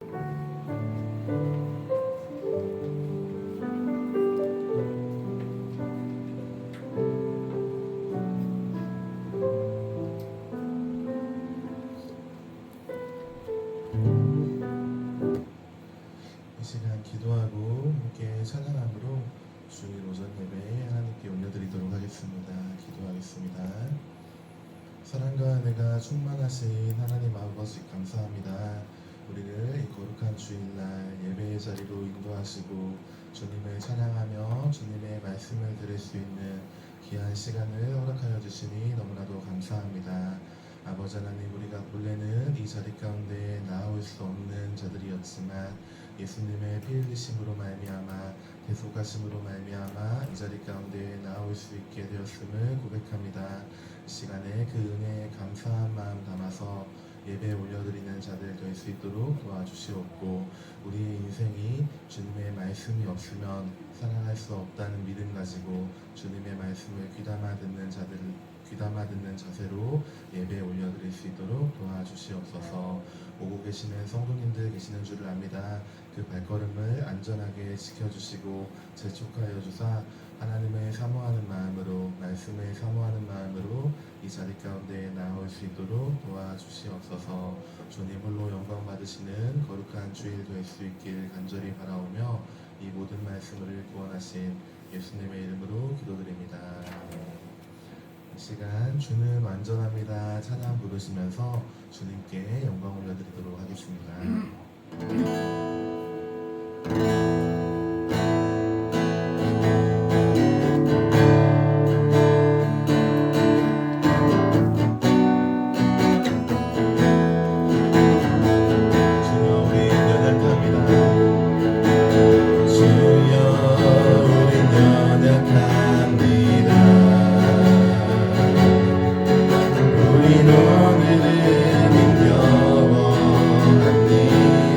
이 시간 기도하고 함께 찬양함으로 주일 오전 예배에 하나님께 올려드리도록 하겠습니다. 기도하겠습니다. 사랑과 은혜가 충만하신 하나님 아버지 감사합니다. 우리를 이 거룩한 주일날 예배의 자리로 인도하시고 주님을 찬양하며 주님의 말씀을 들을 수 있는 귀한 시간을 허락하여 주시니 너무나도 감사합니다. 아버지 하나님, 우리가 본래는 이 자리 가운데 나올 수 없는 자들이었지만 예수님의 피 흘리심으로 말미암아 대속하심으로 말미암아 이 자리 가운데 나올 수 있게 되었음을 고백합니다. 이 시간에 그 은혜에 감사한 마음 담아서 예배 올려드리는 자들 될 수 있도록 도와주시옵고, 우리의 인생이 주님의 말씀이 없으면 살아갈 수 없다는 믿음 가지고 주님의 말씀을 귀담아 듣는 자세로 예배 올려드릴 수 있도록 도와주시옵소서. 오고 계시는 성도님들 계시는 줄을 압니다. 그 발걸음을 안전하게 지켜주시고 재촉하여 주사 하나님을 사모하는 마음으로, 말씀을 사모하는 마음으로 이 자리 가운데 나올 수 있도록 도와주시옵소서. 주님 홀로 영광 받으시는 거룩한 주일 될 수 있길 간절히 바라오며 이 모든 말씀을 구원하신 예수님의 이름으로 기도드립니다. 이 시간 주는 완전합니다 찬양 부르시면서 주님께 영광 올려드리도록 하겠습니다. 우린 오늘은 힘겨워합니다.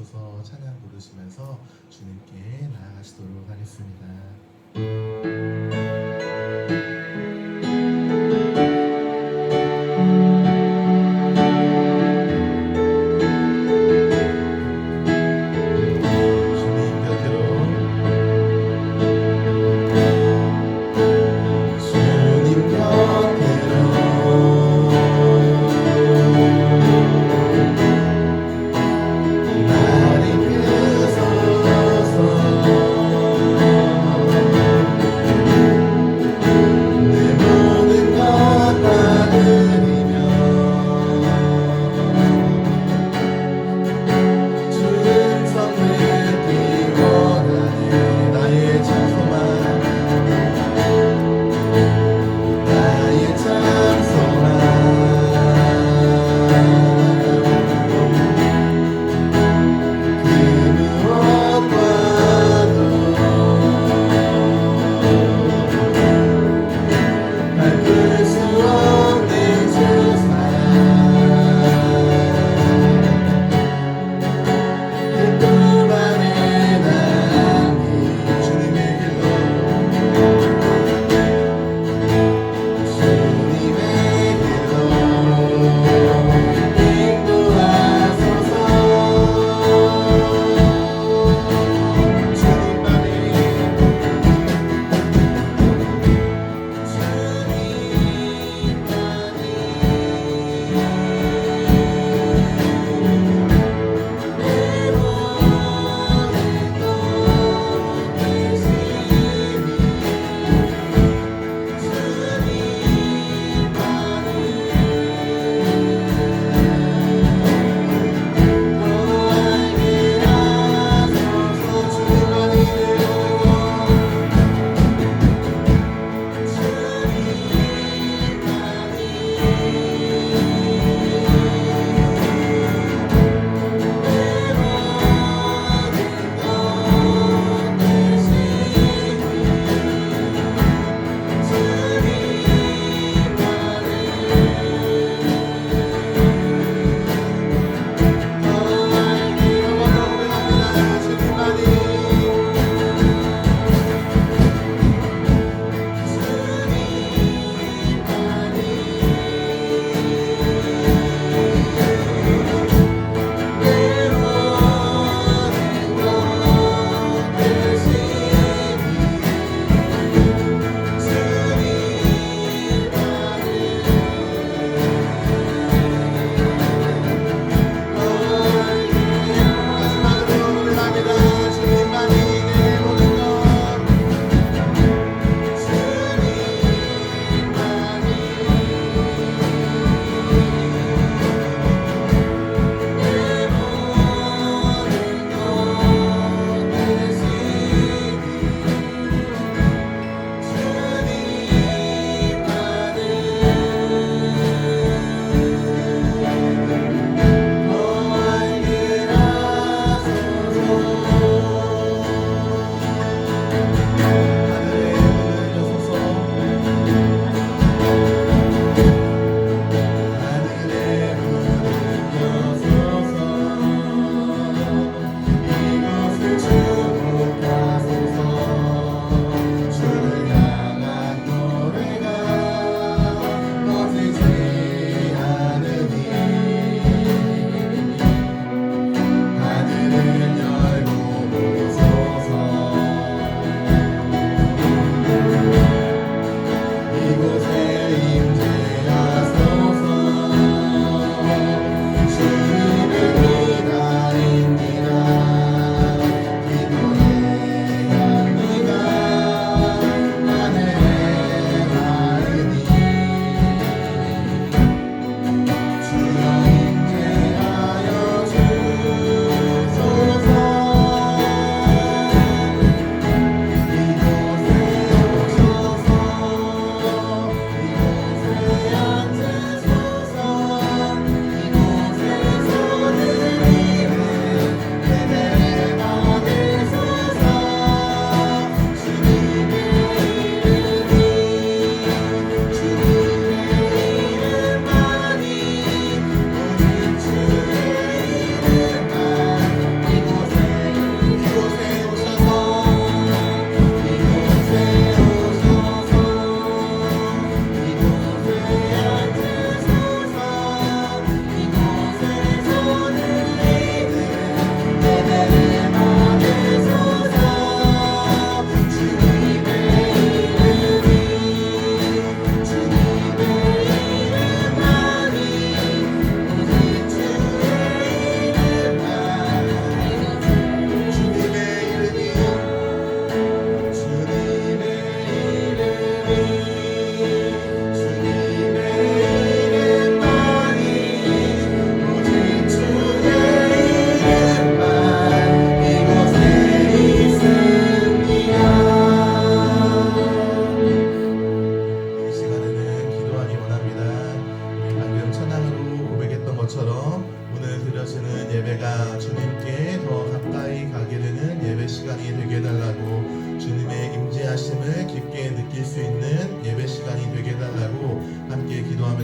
주옵소서 찬양 부르시면서 주님께 나아가시도록 하겠습니다. 주님 곁으로 주님 곁으로 날 이끄소서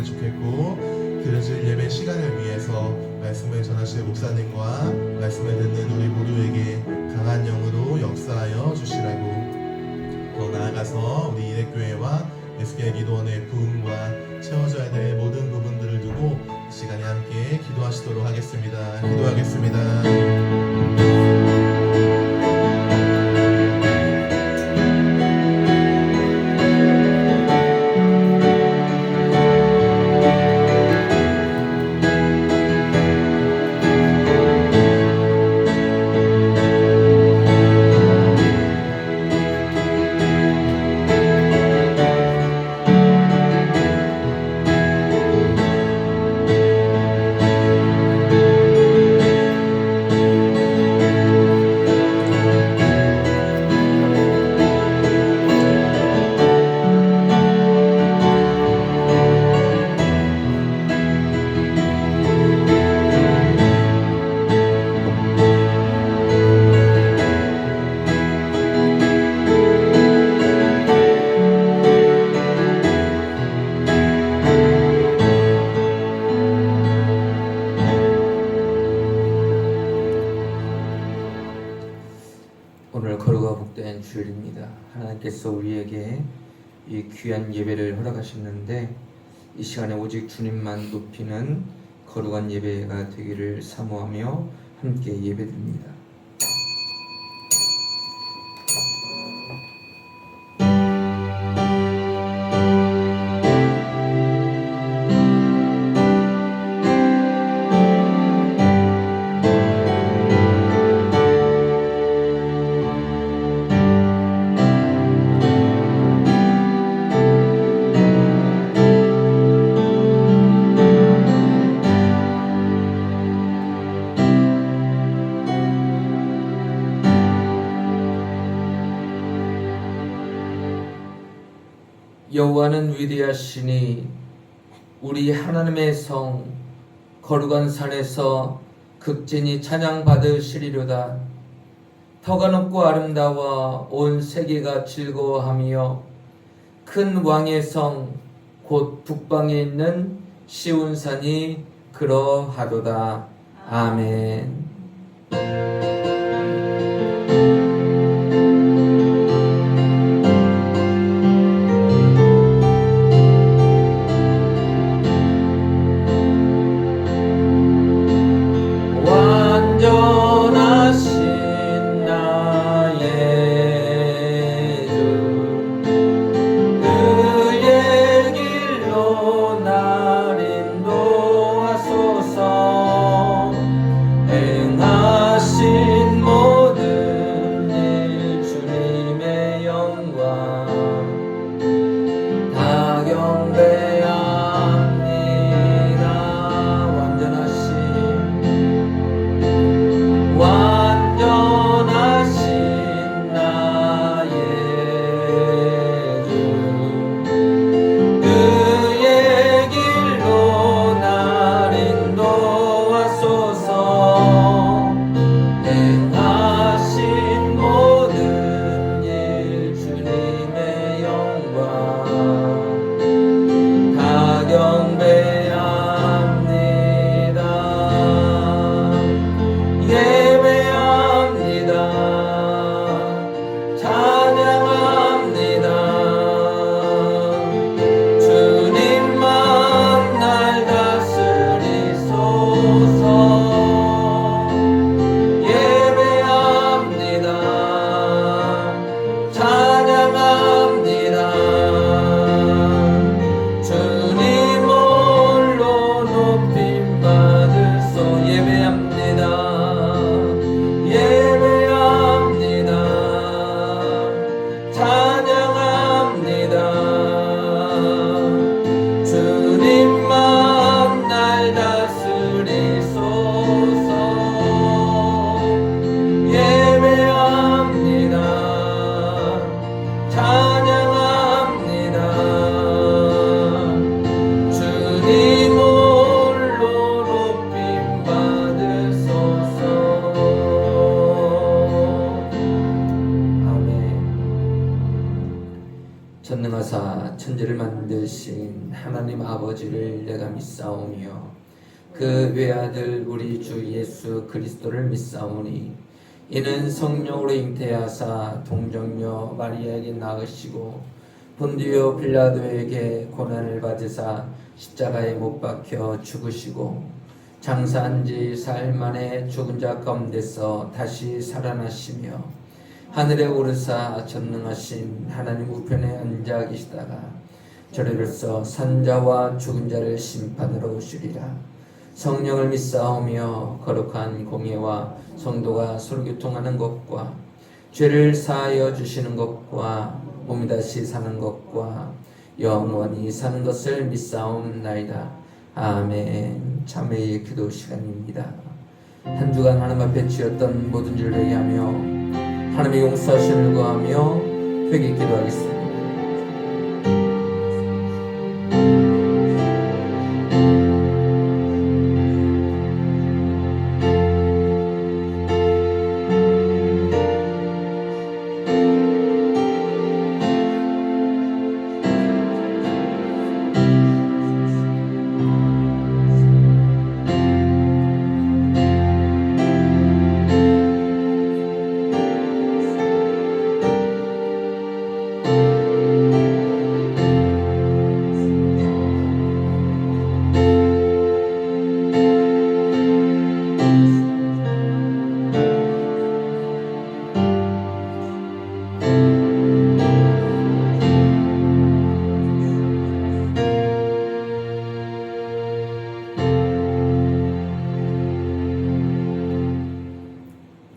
좋겠고, 드려질 예배 시간을 위해서 말씀을 전하실 목사님과 말씀을 듣는 우리 모두에게 강한 영으로 역사하여 주시라고, 더 나아가서 우리 이대교회와 SK 기도원의 부흥과 채워져야 될 모든 부분들을 두고 이 시간에 함께 기도하시도록 하겠습니다. 기도하겠습니다. 오늘 거룩하고 복된 주일입니다. 하나님께서 우리에게 이 귀한 예배를 허락하셨는데 이 시간에 오직 주님만 높이는 거룩한 예배가 되기를 사모하며 함께 예배드립니다. 여호와는 위대하시니 우리 하나님의 성 거룩한 산에서 극진히 찬양받으시리로다. 터가 높고 아름다워 온 세계가 즐거워하며 큰 왕의 성 곧 북방에 있는 시온산이 그러하도다. 아멘. 행하시 천지를 만드신 하나님 아버지를 내가 믿사오며 그 외아들 우리 주 예수 그리스도를 믿사오니 이는 성령으로 잉태하사 동정녀 마리아에게 낳으시고 본디오 빌라도에게 고난을 받으사 십자가에 못 박혀 죽으시고 장사한 지 사흘 만에 죽은 자 가운데서 다시 살아나시며 하늘에 오르사 전능하신 하나님 우편에 앉아 계시다가 저리로서 산자와 죽은 자를 심판으로 오시리라. 성령을 믿사오며 거룩한 공예와 성도가 서로 교통하는 것과 죄를 사하여 주시는 것과 몸이 다시 사는 것과 영원히 사는 것을 믿사옵나이다. 아멘. 참회의 기도 시간입니다. 한 주간 하나님 앞에 지었던 모든 죄를 회개하며 하나님의 용서하심을 구하며 회개 기도하겠습니다.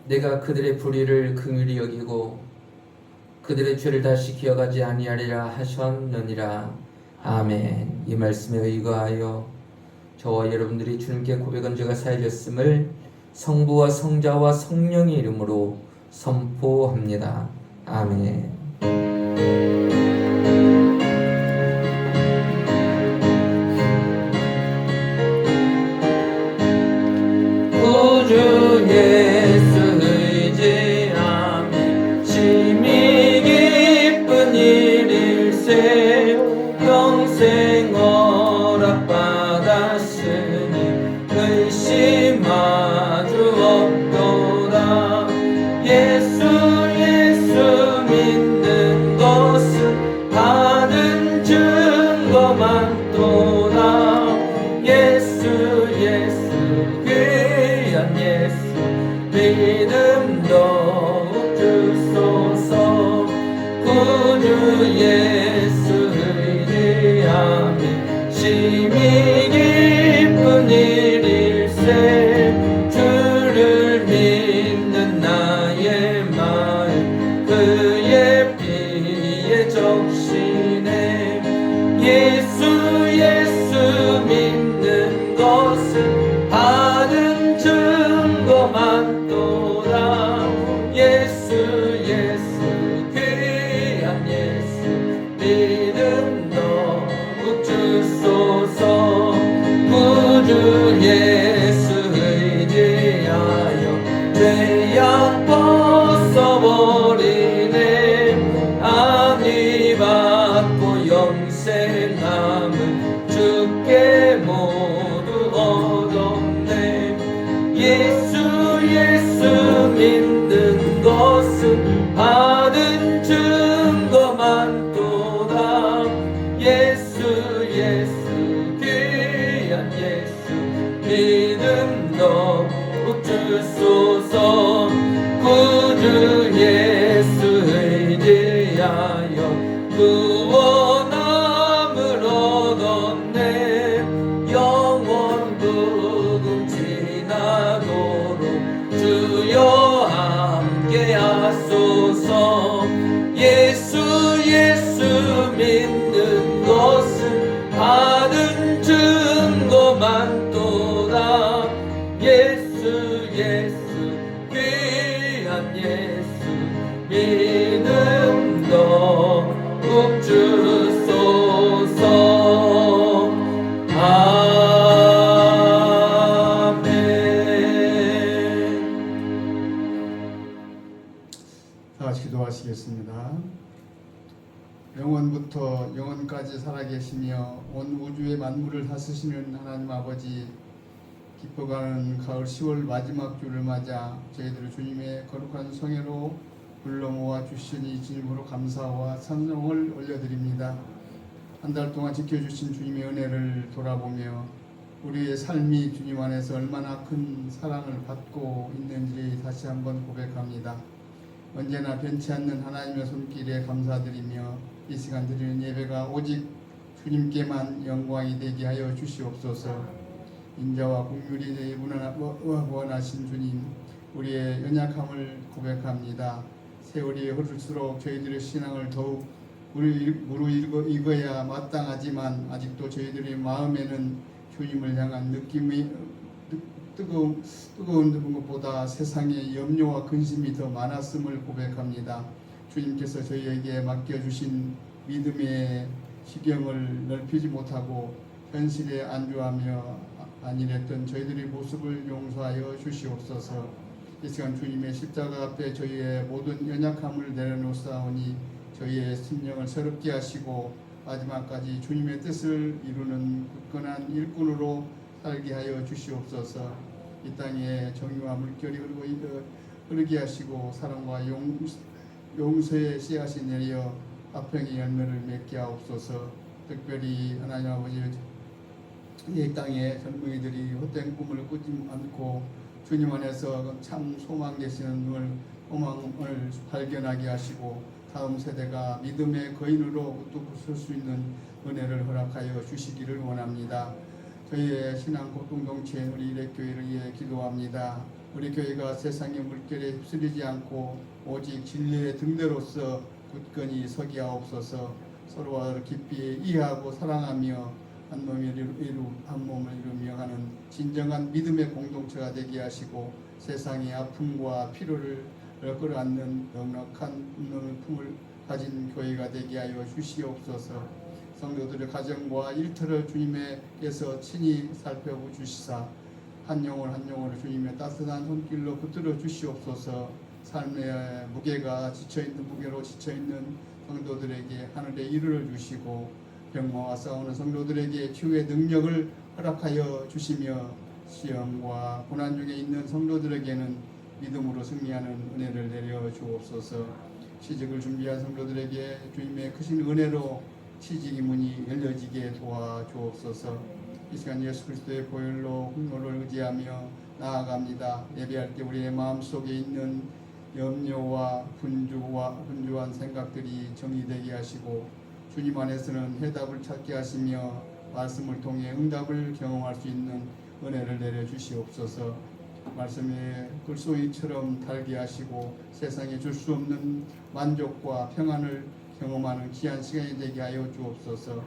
내가 그들의 불의를 긍휼히 여기고 그들의 죄를 다시 기억하지 아니하리라 하셨느니라. 아멘. 이 말씀에 의거하여 저와 여러분들이 주님께 고백한 죄가 사해졌음을 성부와 성자와 성령의 이름으로 선포합니다. 아멘. 구주 예수 의지함이 심히 기쁜 일일세 평생 허락받았으니 의심하주 없도다. 예수 믿는 것은 받은 증거만 또다. 예수 귀한 예수 믿음 더욱 주소서. 구주 예수 의지함이 심히 기쁜 일일세 주를 믿는 나의 마음 그의 피에 적시네. 예수 믿는 것은 받은 증거만 또다. 예수 귀한 예수 믿음 더욱 주소서. 구주 예수 의지하여 죄악 벗어버리네. 안위 받고 영생 남은 주께 모두 얻었네. 예수 믿는 것은 받은 증거만 또다. 예수 귀한 예수 믿음 더욱 주소서. 구주 예수 의지하여 구원함을 얻었네. 영원 부금 지나도록 주여 함께 하소서. 예수 믿는 것은 받은 증거만 또다. 예수 귀한 예수 믿음 더욱 주소서. 다 같이 기도하시겠습니다. 영원부터 영원까지 살아계시며 온 우주의 만물을 다스리시는 하나님 아버지, 깊어가는 가을 10월 마지막 주를 맞아 저희들을 주님의 거룩한 성회로 불러 모아 주시니 진심으로 감사와 찬송을 올려드립니다. 한 달 동안 지켜주신 주님의 은혜를 돌아보며 우리의 삶이 주님 안에서 얼마나 큰 사랑을 받고 있는지 다시 한번 고백합니다. 언제나 변치 않는 하나님의 손길에 감사드리며 이 시간 드리는 예배가 오직 주님께만 영광이 되게 하여 주시옵소서. 인자와 긍휼이 원하신 주님, 우리의 연약함을 고백합니다. 세월이 흐를수록 저희들의 신앙을 더욱 무르익어야 마땅하지만 아직도 저희들의 마음에는 주님을 향한 느낌이 뜨거운 것보다 세상의 염려와 근심이 더 많았음을 고백합니다. 주님께서 저희에게 맡겨주신 믿음의 시경을 넓히지 못하고 현실에 안주하며 안일했던 저희들의 모습을 용서하여 주시옵소서. 이 시간 주님의 십자가 앞에 저희의 모든 연약함을 내려놓사오니 저희의 심령을 새롭게 하시고 마지막까지 주님의 뜻을 이루는 굳건한 일꾼으로 살게 하여 주시옵소서. 이 땅에 정의와 물결이 흐르게 하시고 사랑과 용서의 씨앗이 내려 화평의 열매를 맺게 하옵소서. 특별히 하나님 아버지, 이 땅의 젊은이들이 헛된 꿈을 꾸지 않고 주님 안에서 참 소망 되시는 소망을 발견하게 하시고 다음 세대가 믿음의 거인으로 우뚝 설 수 있는 은혜를 허락하여 주시기를 원합니다. 저희의 신앙 공동체인 우리 일회교회를 위해 기도합니다. 우리 교회가 세상의 물결에 휩쓸리지 않고 오직 진리의 등대로서 굳건히 서기 하옵소서. 서로와 깊이 이해하고 사랑하며 한 몸을 이루며 하는 진정한 믿음의 공동체가 되게 하시고 세상의 아픔과 필요를 끌어안는 넉넉한 품을 가진 교회가 되게 하여 주시옵소서. 성도들의 가정과 일터를 주님께서 친히 살펴주시사 한 영혼 한 영혼을 주님의 따뜻한 손길로 붙들어 주시옵소서. 삶의 무게로 지쳐있는 성도들에게 하늘의 일을 주시고 병마와 싸우는 성도들에게 치유의 능력을 허락하여 주시며 시험과 고난 중에 있는 성도들에게는 믿음으로 승리하는 은혜를 내려 주옵소서. 취직을 준비한 성도들에게 주님의 크신 은혜로 취직의 문이 열려지게 도와주옵소서. 이 시간 예수 그리스도의 보혈로 흑로를 의지하며 나아갑니다. 예배할 때 우리의 마음속에 있는 염려와 분주한 생각들이 정리되게 하시고 주님 안에서는 해답을 찾게 하시며 말씀을 통해 응답을 경험할 수 있는 은혜를 내려 주시옵소서. 말씀의 글송이처럼 달게 하시고 세상에 줄 수 없는 만족과 평안을 경험하는 귀한 시간이 되게 하여 주옵소서.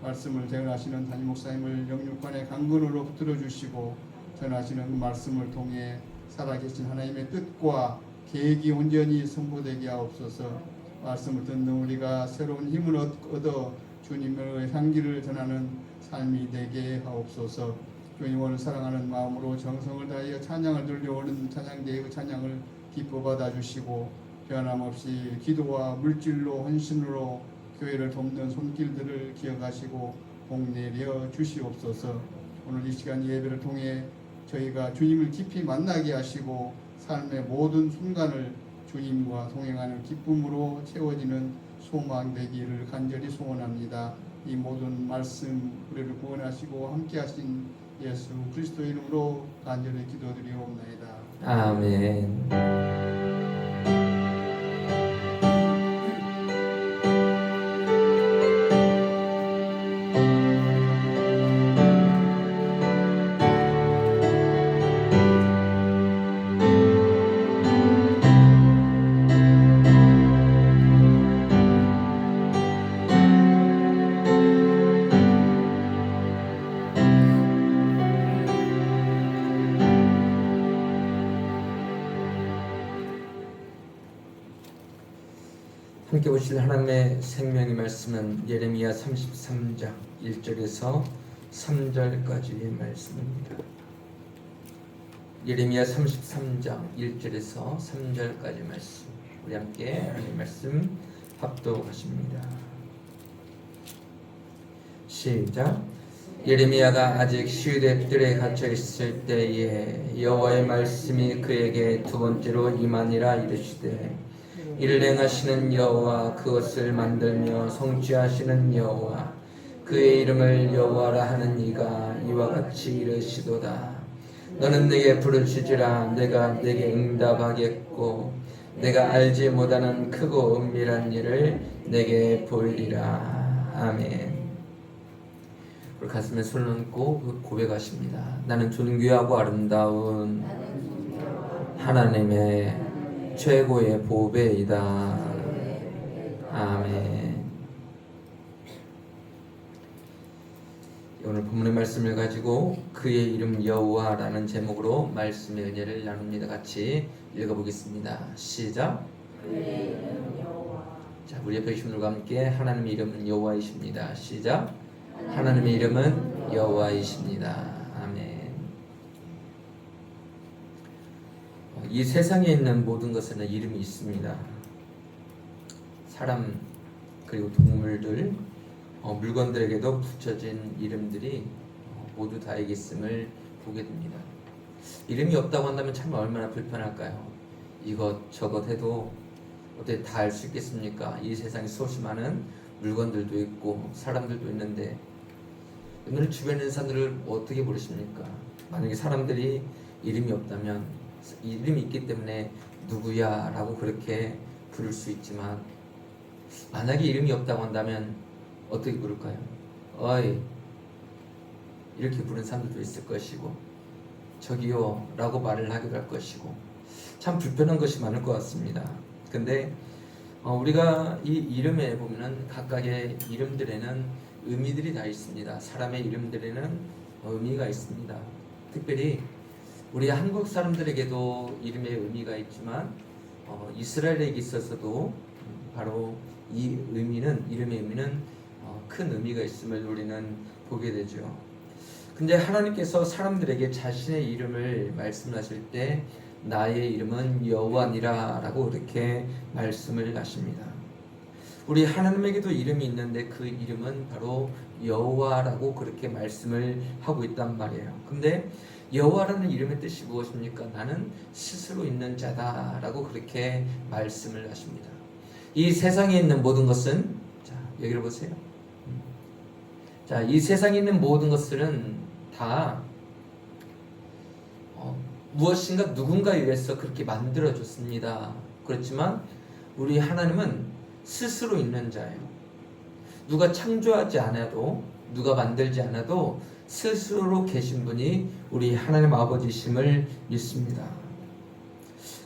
말씀을 전하시는 담임 목사님을 영육간의 강건으로 붙들어 주시고 전하시는 그 말씀을 통해 살아계신 하나님의 뜻과 계획이 온전히 선포되게 하옵소서. 말씀을 듣는 우리가 새로운 힘을 얻어 주님의 향기를 전하는 삶이 되게 하옵소서. 주님을 사랑하는 마음으로 정성을 다하여 찬양을 들려오는 찬양대의 찬양을 기뻐 받아주시고 변함없이 기도와 물질로 헌신으로 교회를 돕는 손길들을 기억하시고 복 내려 주시옵소서. 오늘 이 시간 예배를 통해 저희가 주님을 깊이 만나게 하시고 삶의 모든 순간을 주님과 동행하는 기쁨으로 채워지는 소망 되기를 간절히 소원합니다. 이 모든 말씀 우리를 구원하시고 함께하신 예수 그리스도 이름으로 간절히 기도드리옵나이다. 아멘. 함께 보실 하나님의 생명의 말씀은 예레미야 33장 1절에서 3절까지의 말씀입니다. 예레미야 33장 1절에서 3절까지 말씀, 우리 함께 하나님의 말씀 합독하십니다. 시작. 예레미야가 아직 시대 뜰에 갇혀 있을 때에 여호와의 말씀이 그에게 두 번째로 임하니라 이르시되 이를 행하시는 여호와 그것을 만들며 성취하시는 여호와 그의 이름을 여호와라 하는 이가 이와 같이 이르시도다. 너는 내게 부르짖으라. 내가 내게 응답하겠고 내가 알지 못하는 크고 은밀한 일을 내게 보이리라. 아멘. 우리 가슴에 손을 얹고 고백하십니다. 나는 존귀하고 아름다운 하나님의 최고의 보배이다. 아멘. 오늘 본문의 말씀을 가지고 그의 이름 여호와라는 제목으로 말씀의 은혜를 나눕니다. 같이 읽어보겠습니다. 시작. 그의 이름 여호와. 자, 우리 옆에 계신 분들과 함께 하나님의 이름은 여호와이십니다. 시작. 하나님의 이름은 여호와이십니다. 아멘. 이 세상에 있는 모든 것에는 이름이 있습니다. 사람 그리고 동물들, 물건들에게도 붙여진 이름들이 모두 다에게 있음을 보게 됩니다. 이름이 없다고 한다면 참 얼마나 불편할까요? 이것 저것 해도 어떻게 다 알 수 있겠습니까? 이 세상에 수없이 많은 물건들도 있고 사람들도 있는데 오늘 주변에 있는 사람들을 어떻게 부르십니까? 만약에 사람들이 이름이 없다면 이름이 있기 때문에 누구야 라고 그렇게 부를 수 있지만 만약에 이름이 없다고 한다면 어떻게 부를까요? 어이 이렇게 부르는 사람들도 있을 것이고 저기요 라고 말을 하기도 할 것이고 참 불편한 것이 많을 것 같습니다. 근데 우리가 이 이름에 보면은 각각의 이름들에는 의미들이 다 있습니다. 사람의 이름들에는 의미가 있습니다. 특별히 우리 한국 사람들에게도 이름의 의미가 있지만 이스라엘에게 있어서도 바로 이 의미는 이름의 의미는 큰 의미가 있음을 우리는 보게 되죠. 근데 하나님께서 사람들에게 자신의 이름을 말씀하실 때 나의 이름은 여호와니라 라고 이렇게 말씀을 하십니다. 우리 하나님에게도 이름이 있는데 그 이름은 바로 여호와라고 그렇게 말씀을 하고 있단 말이에요. 근데 여호와라는 이름의 뜻이 무엇입니까? 나는 스스로 있는 자다 라고 그렇게 말씀을 하십니다. 이 세상에 있는 모든 것은 자 여기를 보세요. 자, 이 세상에 있는 모든 것들은 다 무엇인가 누군가에 의해서 그렇게 만들어졌습니다. 그렇지만 우리 하나님은 스스로 있는 자예요. 누가 창조하지 않아도 누가 만들지 않아도 스스로 계신 분이 우리 하나님 아버지심을 믿습니다.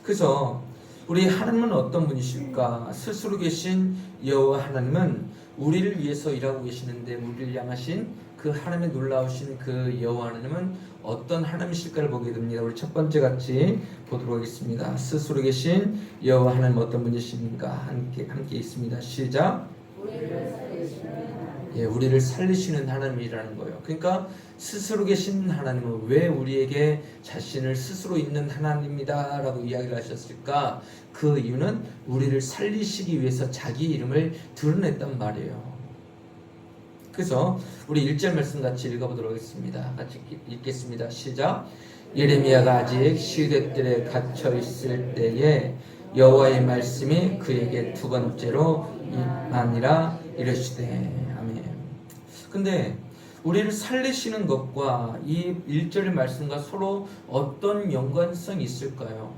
그래서 우리 하나님은 어떤 분이실까? 스스로 계신 여호와 하나님은 우리를 위해서 일하고 계시는데 우리를 향하신 그 하나님의 놀라우신 그 여호와 하나님은 어떤 하나님이실까를 보게 됩니다. 우리 첫 번째 같이 보도록 하겠습니다. 스스로 계신 여호와 하나님 어떤 분이십니까? 함께 있습니다. 시작. 우리를 살리시는 하나님이라는 거예요. 그러니까 스스로 계신 하나님은 왜 우리에게 자신을 스스로 있는 하나님이다 라고 이야기를 하셨을까? 그 이유는 우리를 살리시기 위해서 자기 이름을 드러냈단 말이에요. 그래서 우리 1절 말씀 같이 읽어보도록 하겠습니다. 같이 읽겠습니다. 시작. 예레미야가 아직 시대들에 갇혀 있을 때에 여호와의 말씀이 그에게 두 번째로 임하니라 이르시되. 아멘. 근데 우리를 살리시는 것과 이 1절의 말씀과 서로 어떤 연관성이 있을까요?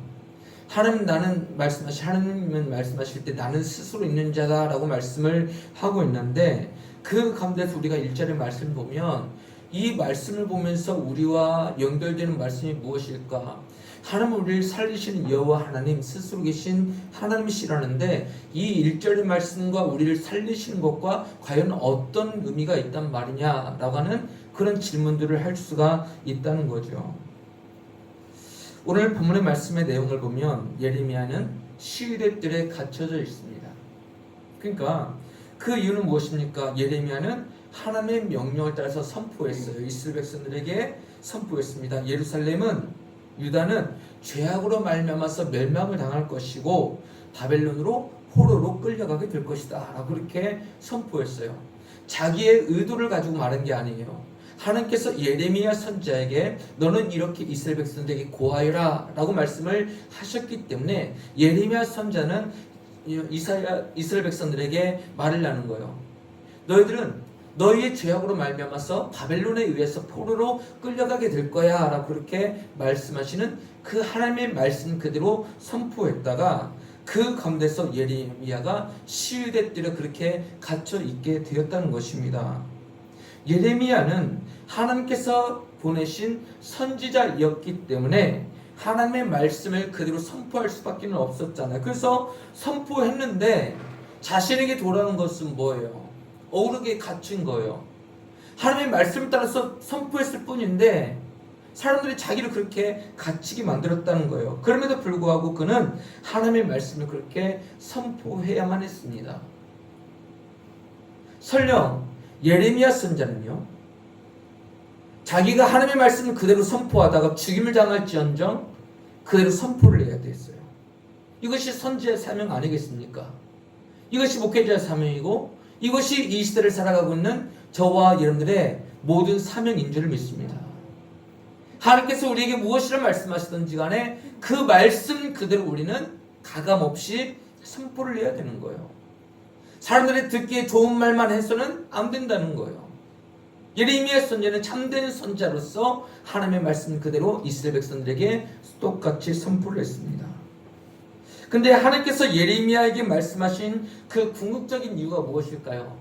하나님은 말씀하실 때 나는 스스로 있는 자다라고 말씀을 하고 있는데 그 가운데서 우리가 1절의 말씀을 보면 이 말씀을 보면서 우리와 연결되는 말씀이 무엇일까? 하나님은 우리를 살리시는 여호와 하나님 스스로 계신 하나님이시라는데 이 1절의 말씀과 우리를 살리시는 것과 과연 어떤 의미가 있단 말이냐라고 하는 그런 질문들을 할 수가 있다는 거죠. 오늘 본문의 말씀의 내용을 보면 예레미야는 시위대들에 갇혀져 있습니다. 그러니까 그 이유는 무엇입니까? 예레미야는 하나님의 명령을 따라서 선포했어요. 이스라엘 백성들에게 선포했습니다. 유다는 죄악으로 말미암아서 멸망을 당할 것이고 바벨론으로 포로로 끌려가게 될 것이다 라고 그렇게 선포했어요. 자기의 의도를 가지고 말한 게 아니에요. 하나님께서 예레미야 선지자에게 너는 이렇게 이스라엘 백성들에게 고하여라 라고 말씀을 하셨기 때문에 예레미야 선지자는 이스라엘 백성들에게 말을 하는 거예요. 너희들은 너희의 죄악으로 말미암아서 바벨론에 의해서 포로로 끌려가게 될 거야 라고 그렇게 말씀하시는 그 하나님의 말씀 그대로 선포했다가 그 가운데서 예레미야가 시위대 뜰에 그렇게 갇혀 있게 되었다는 것입니다. 예레미야는 하나님께서 보내신 선지자였기 때문에 하나님의 말씀을 그대로 선포할 수밖에 없었잖아요. 그래서 선포했는데 자신에게 돌아오는 것은 뭐예요? 억울하게 갇힌 거예요. 하나님의 말씀을 따라서 선포했을 뿐인데 사람들이 자기를 그렇게 갇히게 만들었다는 거예요. 그럼에도 불구하고 그는 하나님의 말씀을 그렇게 선포해야만 했습니다. 설령 예레미야 선지자는요, 자기가 하나님의 말씀을 그대로 선포하다가 죽임을 당할지언정 그대로 선포를 해야 됐어요. 이것이 선지자의 사명 아니겠습니까? 이것이 목회자의 사명이고 이것이 이 시대를 살아가고 있는 저와 여러분들의 모든 사명인 줄 믿습니다. 하나님께서 우리에게 무엇이라 말씀하시든지 간에 그 말씀 그대로 우리는 가감없이 선포를 해야 되는 거예요. 사람들이 듣기에 좋은 말만 해서는 안 된다는 거예요. 예레미야 선지자는 참된 선지자로서 하나님의 말씀 그대로 이스라엘 백성들에게 똑같이 선포를 했습니다. 근데 하나님께서 예레미야에게 말씀하신 그 궁극적인 이유가 무엇일까요?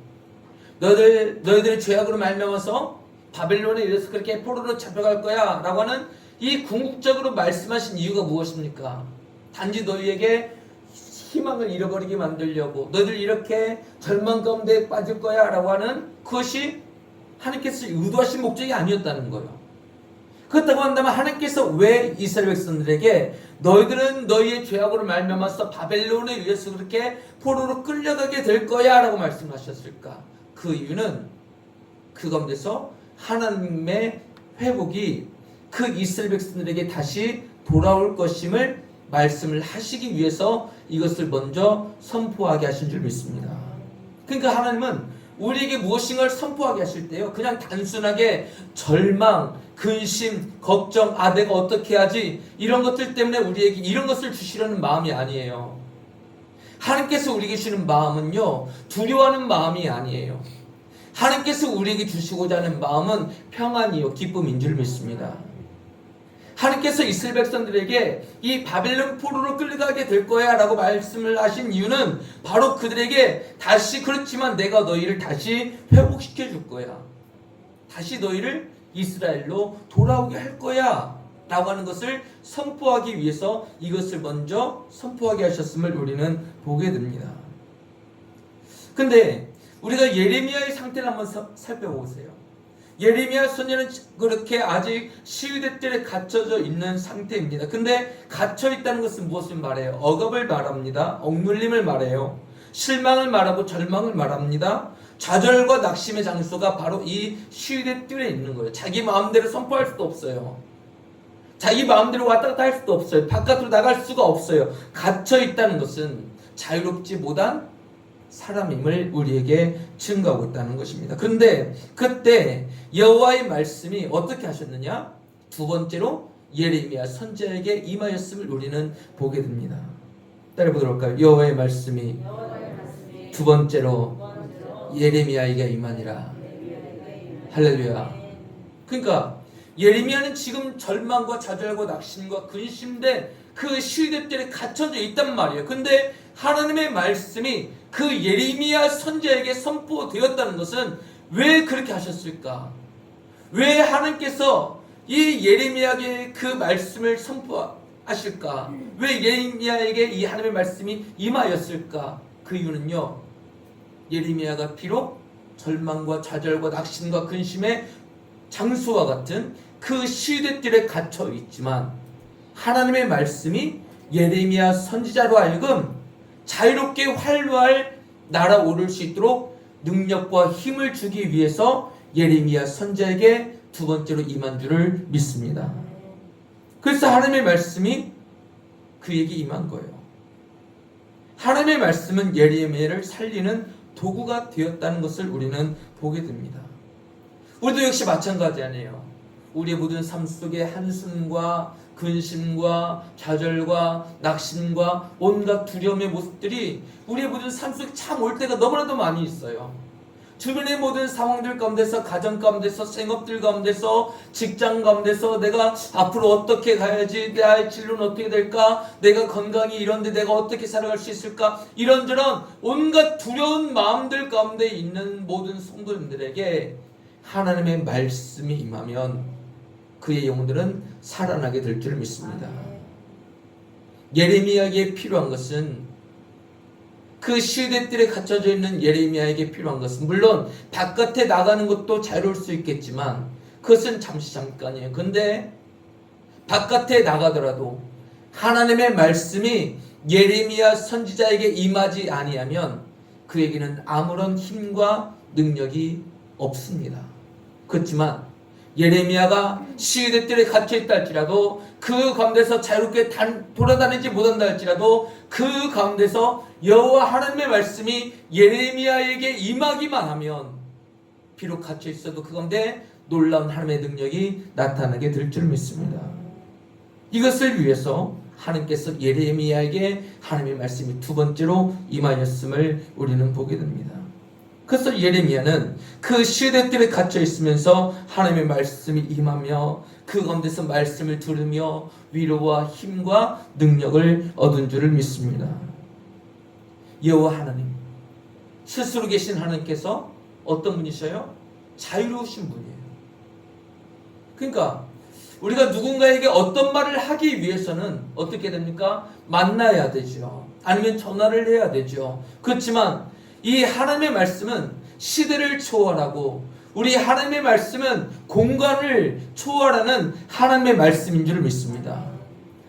너희들의 죄악으로 말미암아서 바벨론에 이르러서 그렇게 포로로 잡혀갈 거야 라고 하는 이 궁극적으로 말씀하신 이유가 무엇입니까? 단지 너희에게 희망을 잃어버리게 만들려고, 너희들 이렇게 절망 가운데 빠질 거야 라고 하는 그것이 하나님께서 의도하신 목적이 아니었다는 거예요. 그렇다고 한다면 하나님께서 왜 이스라엘 백성들에게 너희들은 너희의 죄악으로 말미암아서 바벨론에 의해서 그렇게 포로로 끌려가게 될 거야 라고 말씀하셨을까? 그 이유는 그 가운데서 하나님의 회복이 그 이스라엘 백성들에게 다시 돌아올 것임을 말씀을 하시기 위해서 이것을 먼저 선포하게 하신 줄 믿습니다. 그러니까 하나님은 우리에게 무엇인가를 선포하게 하실 때요, 그냥 단순하게 절망, 근심, 걱정, 내가 어떻게 하지, 이런 것들 때문에 우리에게 이런 것을 주시려는 마음이 아니에요. 하나님께서 우리에게 주시는 마음은요, 두려워하는 마음이 아니에요. 하나님께서 우리에게 주시고자 하는 마음은 평안이요 기쁨인 줄 믿습니다. 하나님께서 이스라엘 백성들에게 이 바벨론 포로로 끌려가게 될 거야 라고 말씀을 하신 이유는 바로 그들에게 다시, 그렇지만 내가 너희를 다시 회복시켜 줄 거야, 다시 너희를 이스라엘로 돌아오게 할 거야 라고 하는 것을 선포하기 위해서 이것을 먼저 선포하게 하셨음을 우리는 보게 됩니다. 근데 우리가 예레미야의 상태를 한번 살펴보세요. 예레미야 선지자는 그렇게 아직 시위대 뜰에 갇혀져 있는 상태입니다. 근데 갇혀 있다는 것은 무엇을 말해요? 억압을 말합니다. 억눌림을 말해요. 실망을 말하고 절망을 말합니다. 좌절과 낙심의 장소가 바로 이 시위대 뜰에 있는 거예요. 자기 마음대로 선포할 수도 없어요. 자기 마음대로 왔다 갔다 할 수도 없어요. 바깥으로 나갈 수가 없어요. 갇혀 있다는 것은 자유롭지 못한 사람임을 우리에게 증거하고 있다는 것입니다. 그런데 그때 여호와의 말씀이 어떻게 하셨느냐? 두 번째로 예레미야 선지자에게 임하였음을 우리는 보게 됩니다. 따라보도록 할까요? 여호와의 말씀이 두 번째로 예레미야에게 임하니라. 할렐루야. 그러니까 예레미야는 지금 절망과 좌절과 낙심과 근심된 그 시위대 뜰에 갇혀져 있단 말이에요. 근데 하나님의 말씀이 그 예레미야 선지자에게 선포되었다는 것은 왜 그렇게 하셨을까? 왜 하나님께서 이 예레미야에게 그 말씀을 선포하실까? 왜 예레미야에게 이 하나님의 말씀이 임하였을까? 그 이유는요, 예레미야가 비록 절망과 좌절과 낙심과 근심의 장수와 같은 그 시위대 뜰에 갇혀 있지만 하나님의 말씀이 예레미야 선지자로 하여금 자유롭게 활로할 날아오를 수 있도록 능력과 힘을 주기 위해서 예레미야 선지자에게 두 번째로 임한 줄을 믿습니다. 그래서 하나님의 말씀이 그에게 임한 거예요. 하나님의 말씀은 예레미야를 살리는 도구가 되었다는 것을 우리는 보게 됩니다. 우리도 역시 마찬가지 아니에요. 우리의 모든 삶 속에 한숨과 근심과 좌절과 낙심과 온갖 두려움의 모습들이 우리의 모든 삶 속에 참 올 때가 너무나도 많이 있어요. 주변의 모든 상황들 가운데서, 가정 가운데서, 생업들 가운데서, 직장 가운데서 내가 앞으로 어떻게 가야지, 내 진로는 어떻게 될까, 내가 건강이 이런데 내가 어떻게 살아갈 수 있을까, 이런저런 온갖 두려운 마음들 가운데 있는 모든 성도님들에게 하나님의 말씀이 임하면 그의 영혼들은 살아나게 될 줄 믿습니다. 예레미야에게 필요한 것은, 그 시대들에 갇혀져 있는 예레미야에게 필요한 것은, 물론 바깥에 나가는 것도 자유로울 수 있겠지만 그것은 잠깐이에요. 근데 바깥에 나가더라도 하나님의 말씀이 예레미야 선지자에게 임하지 아니하면 그에게는 아무런 힘과 능력이 없습니다. 그렇지만 예레미야가 시대들에 갇혀있다 할지라도, 그 가운데서 자유롭게 돌아다니지 못한다 할지라도, 그 가운데서 여호와 하나님의 말씀이 예레미야에게 임하기만 하면 비록 갇혀있어도 그 가운데 놀라운 하나님의 능력이 나타나게 될 줄 믿습니다. 이것을 위해서 하나님께서 예레미야에게 하나님의 말씀이 두 번째로 임하였음을 우리는 보게 됩니다. 그래서 예레미야는 그 시대들에 갇혀 있으면서 하나님의 말씀이 임하며 그 가운데서 말씀을 들으며 위로와 힘과 능력을 얻은 줄을 믿습니다. 여호와 하나님, 스스로 계신 하나님께서 어떤 분이셔요? 자유로우신 분이에요. 그러니까 우리가 누군가에게 어떤 말을 하기 위해서는 어떻게 됩니까? 만나야 되죠. 아니면 전화를 해야 되죠. 그렇지만 이 하나님의 말씀은 시대를 초월하고, 우리 하나님의 말씀은 공간을 초월하는 하나님의 말씀인 줄 믿습니다.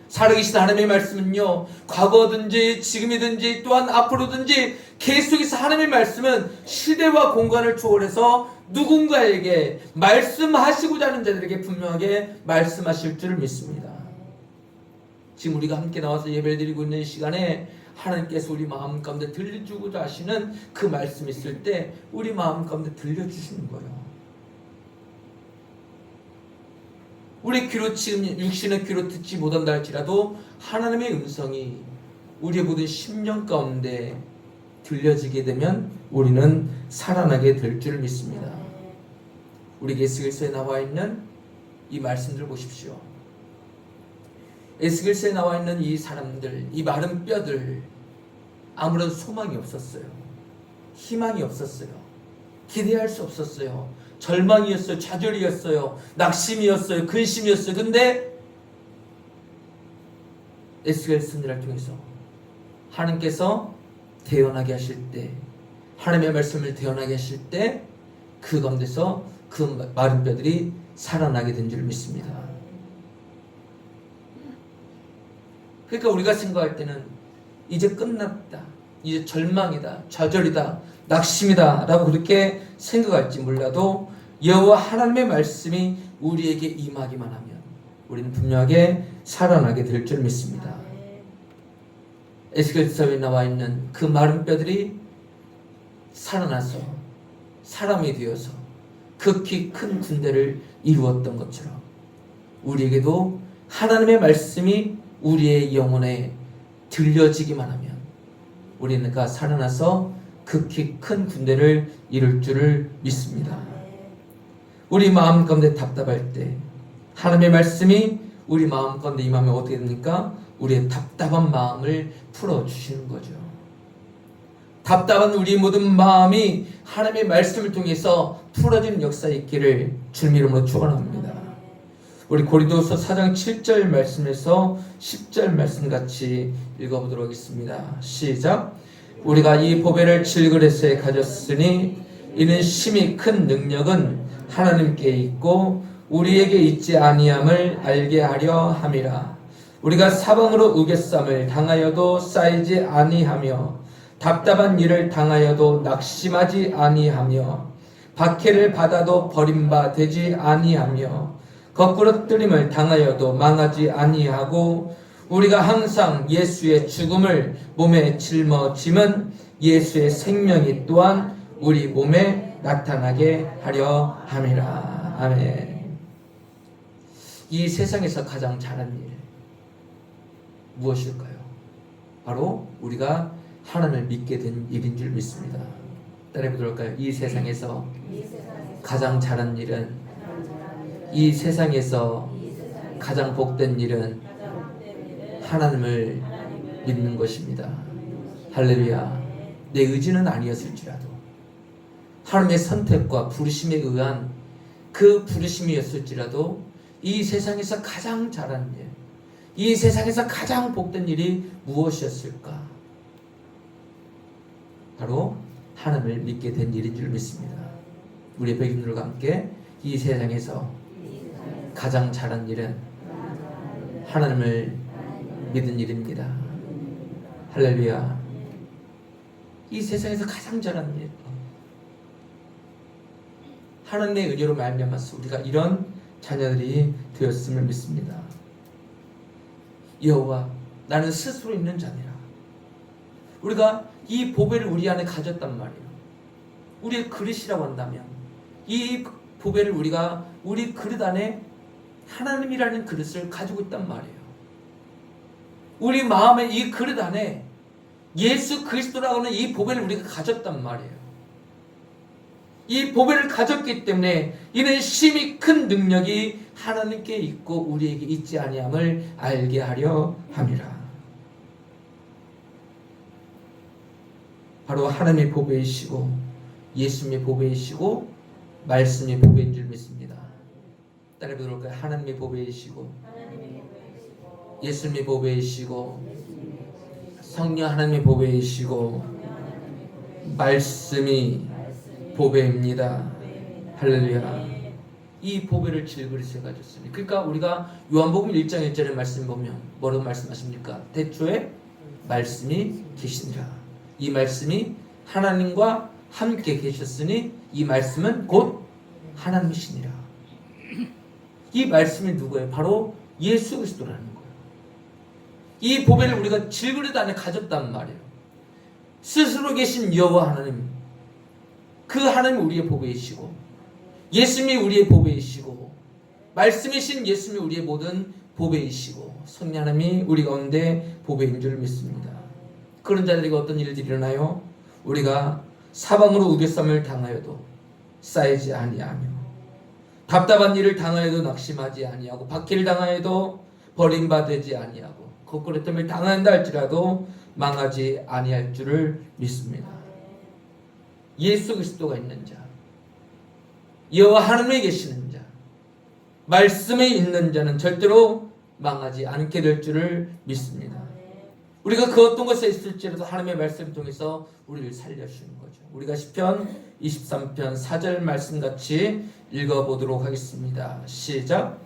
살아계신 하나님의 말씀은요, 과거든지 지금이든지 또한 앞으로든지 계속해서 하나님의 말씀은 시대와 공간을 초월해서 누군가에게 말씀하시고자 하는 자들에게 분명하게 말씀하실 줄 믿습니다. 지금 우리가 함께 나와서 예배를 드리고 있는 이 시간에 하나님께서 우리 마음 가운데 들려주고자 하시는 그 말씀이 있을 때 우리 마음 가운데 들려주시는 거예요. 우리 귀로 지금 육신의 귀로 듣지 못한다 할지라도 하나님의 음성이 우리의 모든 심령 가운데 들려지게 되면 우리는 살아나게 될 줄 믿습니다. 우리 에스겔서에 나와 있는 이 말씀들 보십시오. 에스겔서에 나와 있는 이 사람들, 이 마른 뼈들, 아무런 소망이 없었어요. 희망이 없었어요. 기대할 수 없었어요. 절망이었어요. 좌절이었어요. 낙심이었어요. 근심이었어요. 근데 에스겔 선지자를 통해서 하나님께서 태어나게 하실 때, 하나님의 말씀을 태어나게 하실 때 그 가운데서 그 마른 뼈들이 살아나게 된 줄 믿습니다. 그러니까 우리가 생각할 때는 이제 끝났다, 이제 절망이다, 좌절이다, 낙심이다 라고 그렇게 생각할지 몰라도 여호와 하나님의 말씀이 우리에게 임하기만 하면 우리는 분명하게 살아나게 될 줄 믿습니다. 에스겔서에 나와 있는 그 마른 뼈들이 살아나서 사람이 되어서 극히 큰 군대를 이루었던 것처럼 우리에게도 하나님의 말씀이 우리의 영혼에 들려지기만 하면 우리는 살아나서 극히 큰 군대를 이룰 줄을 믿습니다. 우리 마음 가운데 답답할 때 하나님의 말씀이 우리 마음 가운데 임하면 어떻게 됩니까? 우리의 답답한 마음을 풀어주시는 거죠. 답답한 우리 모든 마음이 하나님의 말씀을 통해서 풀어지는 역사에 있기를 주님 이름으로 축원합니다. 우리 고린도서 4장 7절 말씀에서 10절 말씀 같이 읽어보도록 하겠습니다. 시작. 우리가 이 보배를 질그릇에 가졌으니 이는 심히 큰 능력은 하나님께 있고 우리에게 있지 아니함을 알게 하려 함이라. 우리가 사방으로 우겨쌈을 당하여도 쌓이지 아니하며 답답한 일을 당하여도 낙심하지 아니하며 박해를 받아도 버림바 되지 아니하며 거꾸로 뜨림을 당하여도 망하지 아니하고 우리가 항상 예수의 죽음을 몸에 짊어짐은 예수의 생명이 또한 우리 몸에 나타나게 하려 함이라. 아멘. 이 세상에서 가장 잘한 일 무엇일까요? 바로 우리가 하나님을 믿게 된 일인 줄 믿습니다. 따라해볼까요? 이 세상에서 가장 잘한 일은, 이 세상에서 가장 복된 일은 하나님을 믿는 것입니다. 할렐루야. 내 의지는 아니었을지라도 하나님의 선택과 부르심에 의한 그 부르심이었을지라도 이 세상에서 가장 잘한 일, 이 세상에서 가장 복된 일이 무엇이었을까? 바로 하나님을 믿게 된 일인 줄 믿습니다. 우리 백인들과 함께 이 세상에서 가장 잘한 일은 하나님을 믿은 일입니다. 할렐루야. 이 세상에서 가장 잘한 일, 하나님의 은혜로 말미암아서 우리가 이런 자녀들이 되었음을 믿습니다. 여호와, 나는 스스로 있는 자니라. 우리가 이 보배를 우리 안에 가졌단 말이에요. 우리의 그릇이라고 한다면 이 보배를 우리가 우리 그릇 안에 하나님이라는 그릇을 가지고 있단 말이에요. 우리 마음의 이 그릇 안에 예수 그리스도라고 하는 이 보배를 우리가 가졌단 말이에요. 이 보배를 가졌기 때문에 이는 심히 큰 능력이 하나님께 있고 우리에게 있지 아니함을 알게 하려 함이라. 바로 하나님의 보배이시고 예수님의 보배이시고 말씀의 보배인 줄 믿습니다. 따라해보도록 할까요? 하나님의 보배이시고 예수님의 보배이시고 성령 하나님의 보배이시고 말씀이 보배입니다. 할렐루야. 이 보배를 질그릇에 가졌으니, 그러니까 우리가 요한복음 1장 1절의 말씀 보면 뭐라고 말씀하십니까? 태초에 말씀이 계시니라. 이 말씀이 하나님과 함께 계셨으니 이 말씀은 곧 하나님이시니라. 이 말씀이 누구예요? 바로 예수 그리스도라는 거예요. 이 보배를 우리가 질그릇 안에 가졌단 말이에요. 스스로 계신 여호와 하나님, 그 하나님이 우리의 보배이시고 예수님이 우리의 보배이시고 말씀이신 예수님이 우리의 모든 보배이시고 성령 하나님이 우리 가운데 보배인 줄 믿습니다. 그런 자들에게 어떤 일들이 일어나요? 우리가 사방으로 우겨쌈을 당하여도 쌓이지 아니하며, 답답한 일을 당하여도 낙심하지 아니하고, 박해를 당하여도 버림받지 아니하고, 거꾸로 뜸을 당한다 할지라도 망하지 아니할 줄을 믿습니다. 예수 그리스도가 있는 자, 여호와 하나님에 계시는 자, 말씀에 있는 자는 절대로 망하지 않게 될 줄을 믿습니다. 우리가 그 어떤 것에 있을지라도 하나님의 말씀을 통해서 우리를 살려주시는 거죠. 우리가 시편 23편 4절 말씀같이 읽어보도록 하겠습니다. 시작.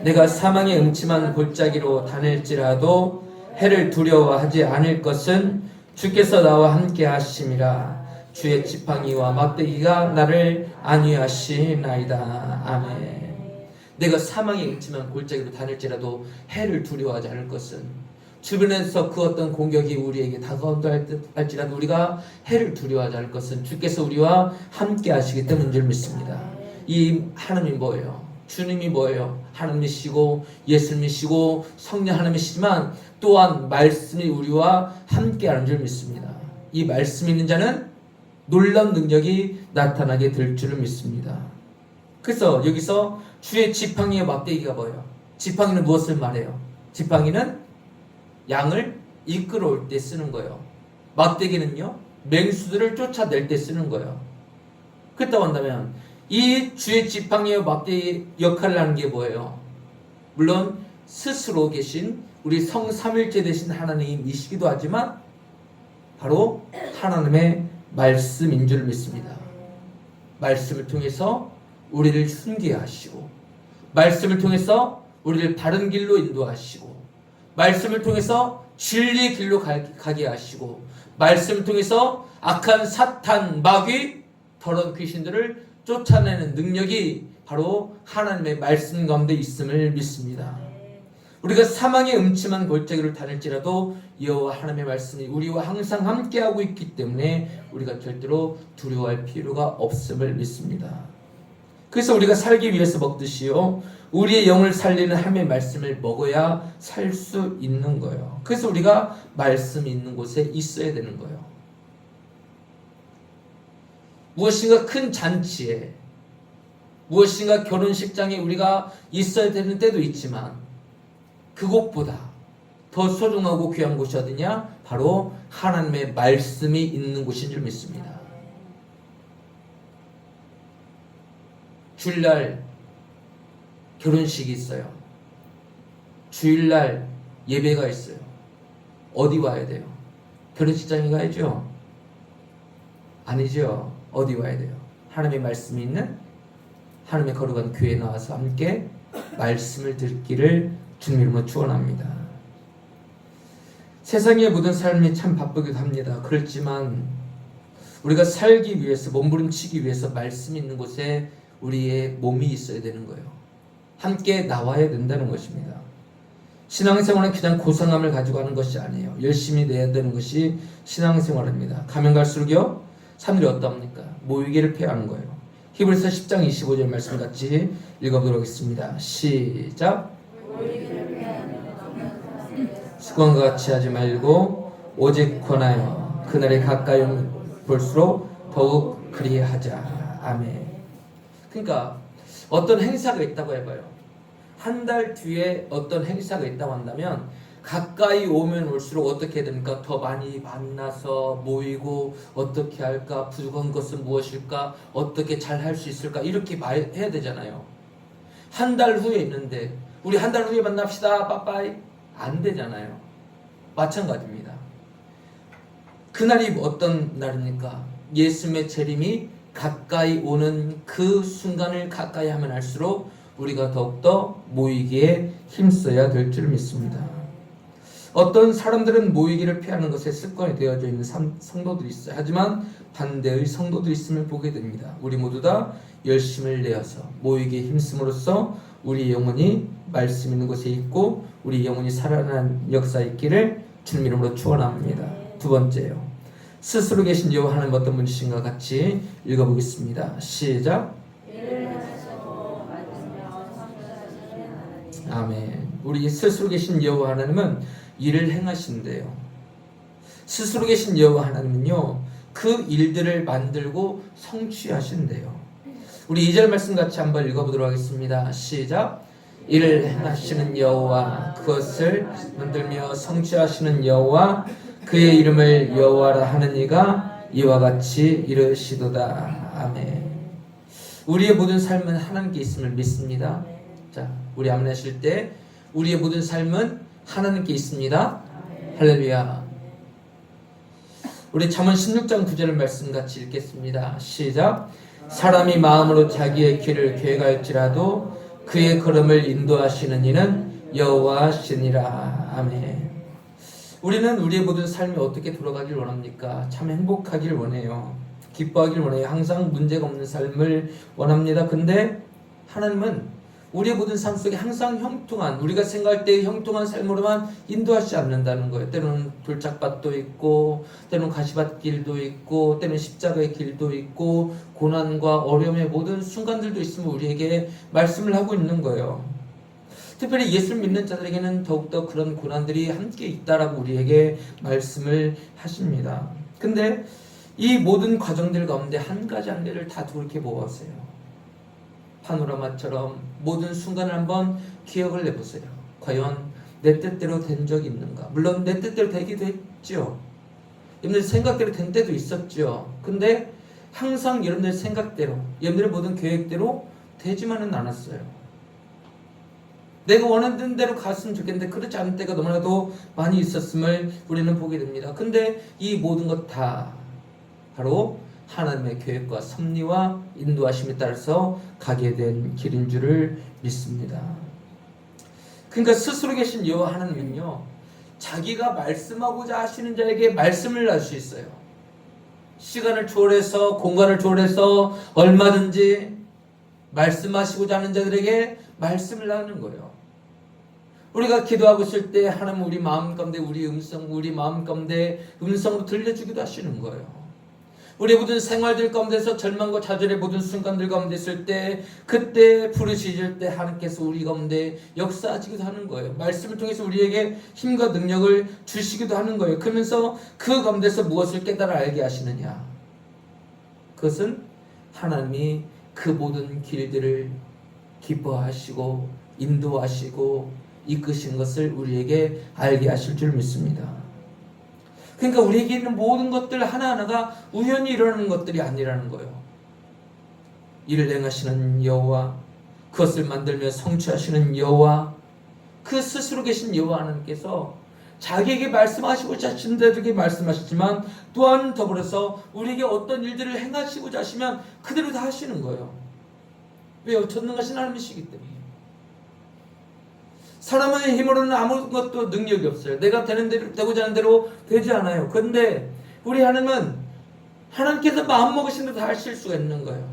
내가 사망의 음침한 골짜기로 다닐지라도 해를 두려워하지 않을 것은 주께서 나와 함께 하심이라. 주의 지팡이와 막대기가 나를 안위하시나이다. 아멘. 내가 사망의 음침한 골짜기로 다닐지라도 해를 두려워하지 않을 것은, 주변에서 그 어떤 공격이 우리에게 다가온다 할지라도 우리가 해를 두려워하지 않을 것은 주께서 우리와 함께 하시기 때문인 줄 믿습니다. 이 하나님이 뭐예요? 주님이 뭐예요? 하나님이시고 예수님이시고 성령 하나님이시지만 또한 말씀이 우리와 함께 하는 줄 믿습니다. 이 말씀 있는 자는 놀라운 능력이 나타나게 될 줄을 믿습니다. 그래서 여기서 주의 지팡이와 막대기가 뭐예요? 지팡이는 무엇을 말해요? 지팡이는 양을 이끌어올 때 쓰는 거예요. 막대기는요, 맹수들을 쫓아낼 때 쓰는 거예요. 그렇다고 한다면 이 주의 지팡이와 막대기 역할을 하는 게 뭐예요? 물론 스스로 계신 우리 성삼일체 되신 하나님이시기도 하지만 바로 하나님의 말씀인 줄 믿습니다. 말씀을 통해서 우리를 순교하게 하시고, 말씀을 통해서 우리를 바른 길로 인도하시고, 말씀을 통해서 진리의 길로 가게 하시고, 말씀을 통해서 악한 사탄, 마귀, 더러운 귀신들을 쫓아내는 능력이 바로 하나님의 말씀 가운데 있음을 믿습니다. 우리가 사망의 음침한 골짜기를 다닐지라도 여호와 하나님의 말씀이 우리와 항상 함께하고 있기 때문에 우리가 절대로 두려워할 필요가 없음을 믿습니다. 그래서 우리가 살기 위해서 먹듯이요, 우리의 영을 살리는 하나님의 말씀을 먹어야 살 수 있는 거예요. 그래서 우리가 말씀이 있는 곳에 있어야 되는 거예요. 무엇인가 큰 잔치에, 무엇인가 결혼식장에 우리가 있어야 되는 때도 있지만 그곳보다 더 소중하고 귀한 곳이 어디냐? 바로 하나님의 말씀이 있는 곳인 줄 믿습니다. 주일날 결혼식이 있어요. 주일날 예배가 있어요. 어디 와야 돼요? 결혼식장에 가야죠? 아니죠. 어디 와야 돼요? 하나님의 말씀이 있는 하나님의 거룩한 교회에 나와서 함께 말씀을 듣기를 주님 이름으로 축원합니다. 세상의 모든 삶이 참 바쁘기도 합니다. 그렇지만 우리가 살기 위해서, 몸부림치기 위해서 말씀이 있는 곳에 우리의 몸이 있어야 되는 거예요. 함께 나와야 된다는 것입니다. 신앙생활은 그냥 고상함을 가지고 하는 것이 아니에요. 열심히 내야 되는 것이 신앙생활입니다. 가면 갈수록요, 사람들이 어떻습니까? 모이기를 피하는 거예요. 히브리서 10장 25절 말씀 같이 읽어보도록 하겠습니다. 시작. 습관과 같이 하지 말고 오직 권하여 그날에 가까이 볼수록 더욱 그리하자. 아멘. 그러니까 어떤 행사가 있다고 해봐요. 한 달 뒤에 어떤 행사가 있다고 한다면 가까이 오면 올수록 어떻게 됩니까? 더 많이 만나서 모이고 어떻게 할까? 부족한 것은 무엇일까? 어떻게 잘 할 수 있을까? 이렇게 해야 되잖아요. 한 달 후에 있는데 우리 한 달 후에 만납시다. 빠빠이. 안 되잖아요. 마찬가지입니다. 그날이 어떤 날입니까? 예수님의 재림이 가까이 오는 그 순간을 가까이 하면 할수록 우리가 더욱더 모이기에 힘써야 될 줄 믿습니다. 어떤 사람들은 모이기를 피하는 것에 습관이 되어져 있는 성도들이 있어요. 하지만 반대의 성도들이 있음을 보게 됩니다. 우리 모두 다 열심을 내어서 모이기에 힘쓰므로써 우리 영혼이 말씀 있는 곳에 있고 우리 영혼이 살아나는 역사에 있기를 주님 이름으로 축원합니다. 두 번째요. 스스로 계신 여호와 하나님 어떤 분이신가 같이 읽어보겠습니다. 시작. 아멘. 우리 스스로 계신 여호와 하나님은 일을 행하신대요. 스스로 계신 여호와 하나님은요, 그 일들을 만들고 성취하신대요. 우리 2절 말씀 같이 한번 읽어보도록 하겠습니다. 시작. 일을 행하시는 여호와, 그것을 만들며 성취하시는 여호와, 그의 이름을 여호와라 하는 이가 이와 같이 이르시도다. 아멘. 우리의 모든 삶은 하나님께 있음을 믿습니다. 자, 우리 아멘 하실 때 우리의 모든 삶은 하나님께 있습니다. 할렐루야. 우리 잠언 16장 9절 말씀 같이 읽겠습니다. 시작. 사람이 마음으로 자기의 길을 계획할지라도 그의 걸음을 인도하시는 이는 여호와시니라. 아멘. 우리는 우리의 모든 삶이 어떻게 돌아가길 원합니까? 참 행복하길 원해요. 기뻐하길 원해요. 항상 문제가 없는 삶을 원합니다. 근데 하나님은 우리의 모든 삶 속에 항상 형통한, 우리가 생각할 때 형통한 삶으로만 인도하지 않는다는 거예요. 때로는 돌짝밭도 있고, 때로는 가시밭길도 있고, 때로는 십자가의 길도 있고, 고난과 어려움의 모든 순간들도 있으면 우리에게 말씀을 하고 있는 거예요. 특별히 예수를 믿는 자들에게는 더욱더 그런 고난들이 함께 있다라고 우리에게 말씀을 하십니다. 근데 이 모든 과정들 가운데 한 가지 한 개를 다 돌이켜 보세요. 파노라마처럼 모든 순간을 한번 기억을 해보세요. 과연 내 뜻대로 된 적이 있는가? 물론 내 뜻대로 되기도 했죠. 여러분들 생각대로 된 때도 있었죠. 근데 항상 여러분들 생각대로, 여러분들의 모든 계획대로 되지만은 않았어요. 내가 원하는 대로 갔으면 좋겠는데 그렇지 않은 때가 너무나도 많이 있었음을 우리는 보게 됩니다. 근데 이 모든 것 다 바로 하나님의 계획과 섭리와 인도하심에 따라서 가게 된 길인 줄을 믿습니다. 그러니까 스스로 계신 여호와 하나님은요, 자기가 말씀하고자 하시는 자에게 말씀을 할 수 있어요. 시간을 초월해서, 공간을 초월해서 얼마든지 말씀하시고자 하는 자들에게 말씀을 하는 거예요. 우리가 기도하고 있을 때 하나님 우리 마음 가운데 우리 마음 가운데 음성으로 들려주기도 하시는 거예요. 우리 모든 생활들 가운데서 절망과 좌절의 모든 순간들 가운데 있을 때 그때 부르짖을 때 하나님께서 우리 가운데 역사하시기도 하는 거예요. 말씀을 통해서 우리에게 힘과 능력을 주시기도 하는 거예요. 그러면서 그 가운데서 무엇을 깨달아 알게 하시느냐, 그것은 하나님이 그 모든 길들을 기뻐하시고 인도하시고 이끄신 것을 우리에게 알게 하실 줄 믿습니다. 그러니까 우리에게 있는 모든 것들 하나하나가 우연히 일어나는 것들이 아니라는 거예요. 이를 행하시는 여호와, 그것을 만들며 성취하시는 여호와, 그 스스로 계신 여호와 하나님께서 자기에게 말씀하시고자 하신 자들에게 말씀하시지만 또한 더불어서 우리에게 어떤 일들을 행하시고자 하시면 그대로 다 하시는 거예요. 왜요? 전능하신 하나님이시기 때문에. 사람의 힘으로는 아무것도 능력이 없어요. 내가 되는 대로, 되고자 하는 대로 되지 않아요. 그런데 우리 하나님은 하나님께서 마음먹으신 대로 다 하실 수가 있는 거예요.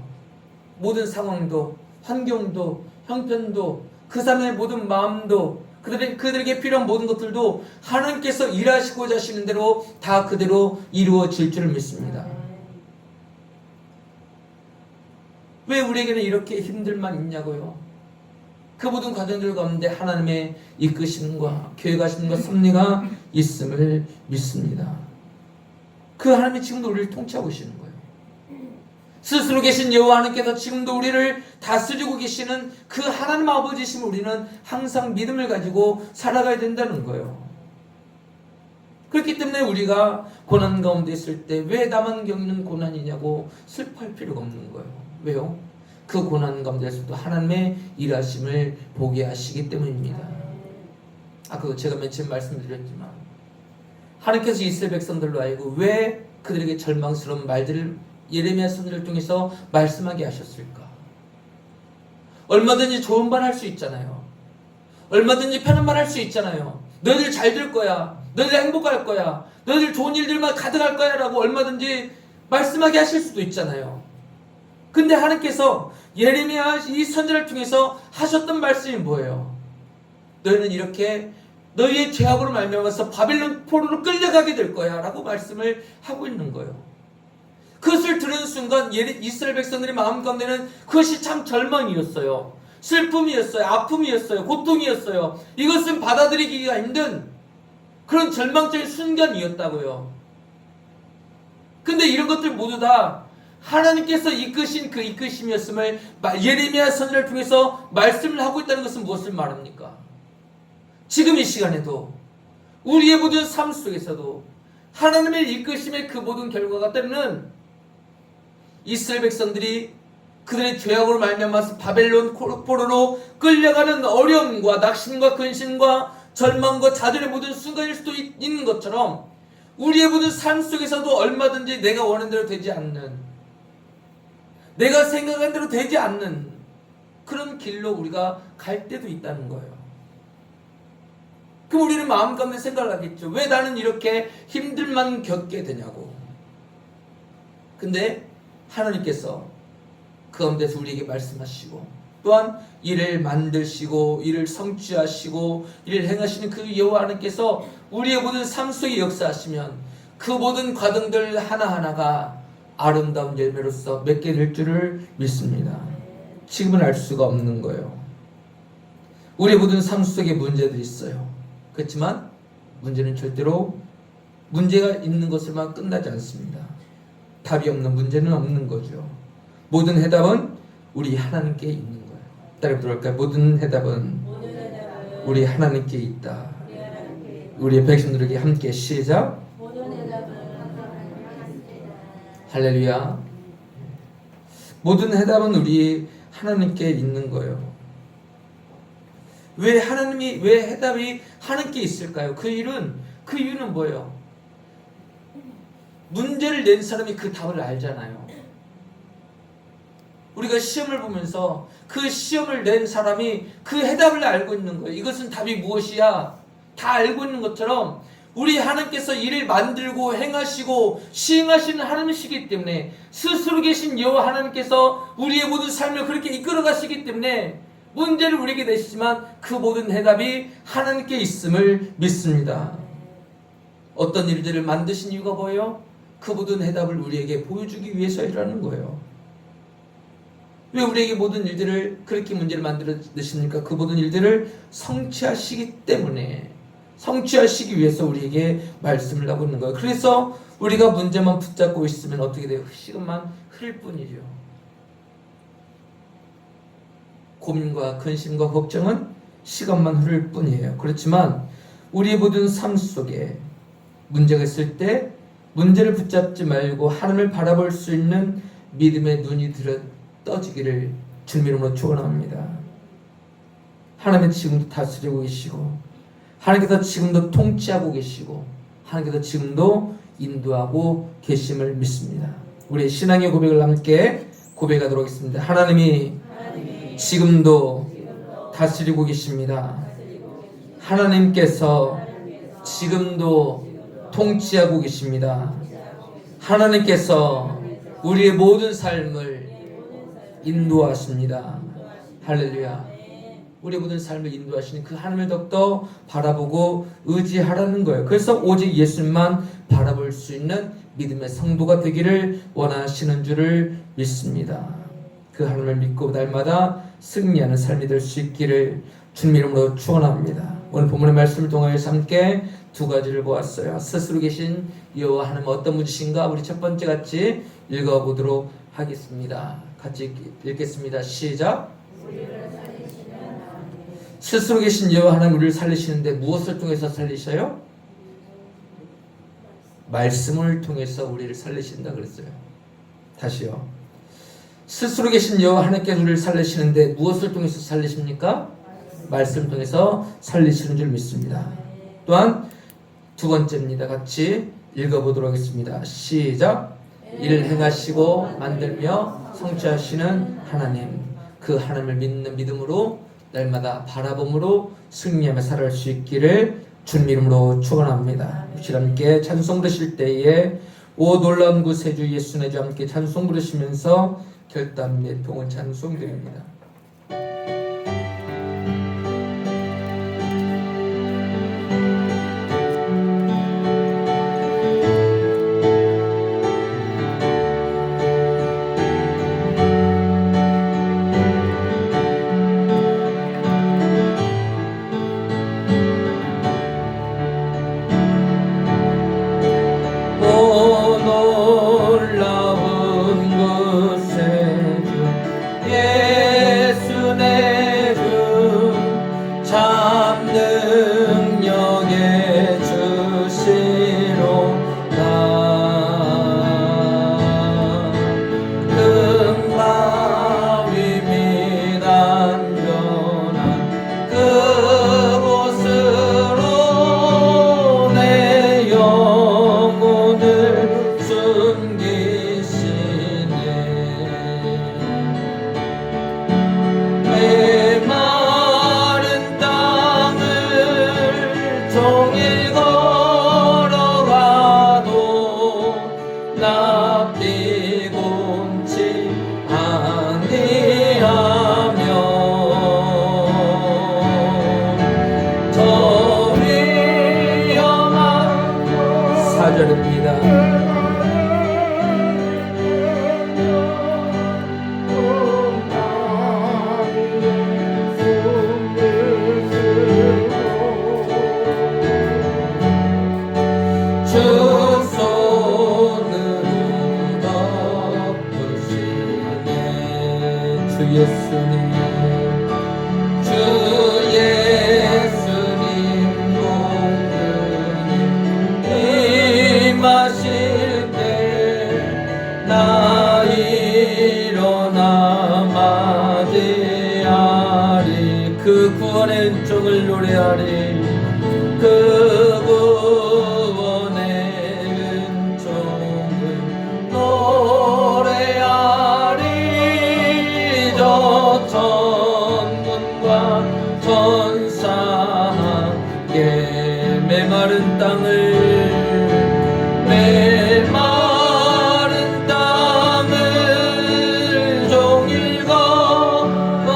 모든 상황도, 환경도, 형편도, 그 사람의 모든 마음도, 그들에게 필요한 모든 것들도 하나님께서 일하시고자 하시는 대로 다 그대로 이루어질 줄 믿습니다. 왜 우리에게는 이렇게 힘들만 있냐고요? 그 모든 과정들 가운데 하나님의 이끄심과 계획하심과 섭리가 있음을 믿습니다. 그 하나님이 지금도 우리를 통치하고 계시는 거예요. 스스로 계신 여호와 하나님께서 지금도 우리를 다스리고 계시는 그 하나님 아버지심을 우리는 항상 믿음을 가지고 살아가야 된다는 거예요. 그렇기 때문에 우리가 고난 가운데 있을 때 왜 나만 겪는 고난이냐고 슬퍼할 필요가 없는 거예요. 왜요? 그 고난 가운데서도 하나님의 일하심을 보게 하시기 때문입니다. 아까 제가 맨 처음 말씀드렸지만 하나님께서 이스라엘 백성들로 하여금 왜 그들에게 절망스러운 말들을 예레미야 선지자를 통해서 말씀하게 하셨을까? 얼마든지 좋은 말 할 수 있잖아요. 얼마든지 편한 말 할 수 있잖아요. 너희들 잘 될 거야. 너희들 행복할 거야. 너희들 좋은 일들만 가득할 거야 라고 얼마든지 말씀하게 하실 수도 있잖아요. 근데 하나님께서 예레미야 이 선지자를 통해서 하셨던 말씀이 뭐예요? 너희는 이렇게 너희의 죄악으로 말미암아서 바벨론 포로로 끌려가게 될 거야 라고 말씀을 하고 있는 거예요. 그것을 들은 순간 이스라엘 백성들의 마음 가운데는 그것이 참 절망이었어요. 슬픔이었어요. 아픔이었어요. 고통이었어요. 이것은 받아들이기가 힘든 그런 절망적인 순간이었다고요. 근데 이런 것들 모두 다 하나님께서 이끄신 그 이끄심이었음을 예레미야 선지자를 통해서 말씀을 하고 있다는 것은 무엇을 말합니까? 지금 이 시간에도 우리의 모든 삶 속에서도 하나님의 이끄심의 그 모든 결과가 때로는 이스라엘 백성들이 그들의 죄악으로 말미암아서 바벨론 포로로 끌려가는 어려움과 낙심과 근심과 절망과 좌절의 모든 순간일 수도 있는 것처럼 우리의 모든 삶 속에서도 얼마든지 내가 원하는 대로 되지 않는, 내가 생각한 대로 되지 않는 그런 길로 우리가 갈 때도 있다는 거예요. 그럼 우리는 마음 가운데 생각을 하겠죠. 왜 나는 이렇게 힘들만 겪게 되냐고. 근데 하나님께서 그 가운데서 우리에게 말씀하시고 또한 이를 만드시고 이를 성취하시고 이를 행하시는 그 여호와 하나님께서 우리의 모든 삶 속에 역사하시면 그 모든 과정들 하나하나가 아름다운 열매로서 맺게 될 줄을 믿습니다. 지금은 알 수가 없는 거예요. 우리의 모든 삶 속에 문제들이 있어요. 그렇지만 문제는 절대로 문제가 있는 것으로만 끝나지 않습니다. 답이 없는 문제는 없는 거죠. 모든 해답은 우리 하나님께 있는 거예요. 따라 부를까요? 모든 해답은 우리 하나님께 있다. 우리의 백성들에게 함께 시작. 할렐루야. 모든 해답은 우리 하나님께 있는 거예요. 왜 해답이 하나님께 있을까요? 그 이유는 뭐예요? 문제를 낸 사람이 그 답을 알잖아요. 우리가 시험을 보면서 그 시험을 낸 사람이 그 해답을 알고 있는 거예요. 이것은 답이 무엇이야? 다 알고 있는 것처럼 우리 하나님께서 일을 만들고 행하시고 시행하시는 하나님이시기 때문에 스스로 계신 여호와 하나님께서 우리의 모든 삶을 그렇게 이끌어 가시기 때문에 문제를 우리에게 내시지만 그 모든 해답이 하나님께 있음을 믿습니다. 어떤 일들을 만드신 이유가 뭐예요? 그 모든 해답을 우리에게 보여주기 위해서이라는 거예요. 왜 우리에게 모든 일들을 그렇게 문제를 만들어 내십니까? 그 모든 일들을 성취하시기 때문에, 성취하시기 위해서 우리에게 말씀을 하고 있는 거예요. 그래서 우리가 문제만 붙잡고 있으면 어떻게 돼요? 시간만 흐를 뿐이죠. 고민과 근심과 걱정은 시간만 흐를 뿐이에요. 그렇지만 우리의 모든 삶 속에 문제가 있을 때 문제를 붙잡지 말고 하나님을 바라볼 수 있는 믿음의 눈이 들어 떠지기를 주님의 이름으로 축원합니다. 하나님은 지금도 다스리고 계시고, 하나님께서 지금도 통치하고 계시고, 하나님께서 지금도 인도하고 계심을 믿습니다. 우리 신앙의 고백을 함께 고백하도록 하겠습니다. 하나님이 지금도 다스리고 계십니다. 하나님께서 지금도 통치하고 계십니다. 하나님께서 우리의 모든 삶을 인도하십니다. 할렐루야. 우리의 모든 삶을 인도하시는 그 하나님을 더욱더 바라보고 의지하라는 거예요. 그래서 오직 예수님만 바라볼 수 있는 믿음의 성도가 되기를 원하시는 줄을 믿습니다. 그 하나님을 믿고 날마다 승리하는 삶이 될 수 있기를 주님 이름으로 축원합니다. 오늘 본문의 말씀을 통하여서 함께 두 가지를 보았어요. 스스로 계신 여호와 하나님 어떤 분이신가? 우리 첫 번째 같이 읽어보도록 하겠습니다. 같이 읽겠습니다. 시작. 스스로 계신 여호와 하나님 우리를 살리시는데 무엇을 통해서 살리셔요? 말씀을 통해서 우리를 살리신다 그랬어요. 다시요. 스스로 계신 여호와 하나님께서 우리를 살리시는데 무엇을 통해서 살리십니까? 말씀을 통해서 살리시는 줄 믿습니다. 또한 두 번째입니다. 같이 읽어보도록 하겠습니다. 시작. 이를 행하시고 만들며 성취하시는 하나님, 그 하나님을 믿는 믿음으로 날마다 바라봄으로 승리하며 살아갈 수 있기를 주님 이름으로 축원합니다. 함께 찬송 부르실 때에 오 놀라운 구세주 예수의 주 함께 찬송 부르시면서 결단 및 동원 찬송 드립니다. 그 구원의 은총을 노래하리. 그 구원의 은총을 노래하리. 저 천군과 천사 함께 메마른 땅을 종일 걸어가도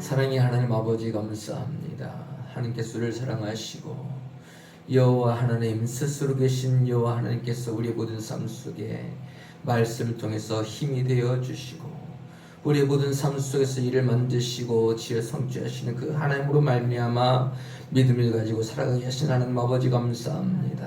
사랑의 하나님 아버지 감사합니다. 하나님께서 우리를 사랑하시고 여호와 하나님 스스로 계신 여호와 하나님께서 우리의 모든 삶 속에 말씀을 통해서 힘이 되어 주시고 우리의 모든 삶 속에서 일을 만드시고 지어 성취하시는 그 하나님으로 말미암아 믿음을 가지고 살아가게 하신 하나님 아버지 감사합니다.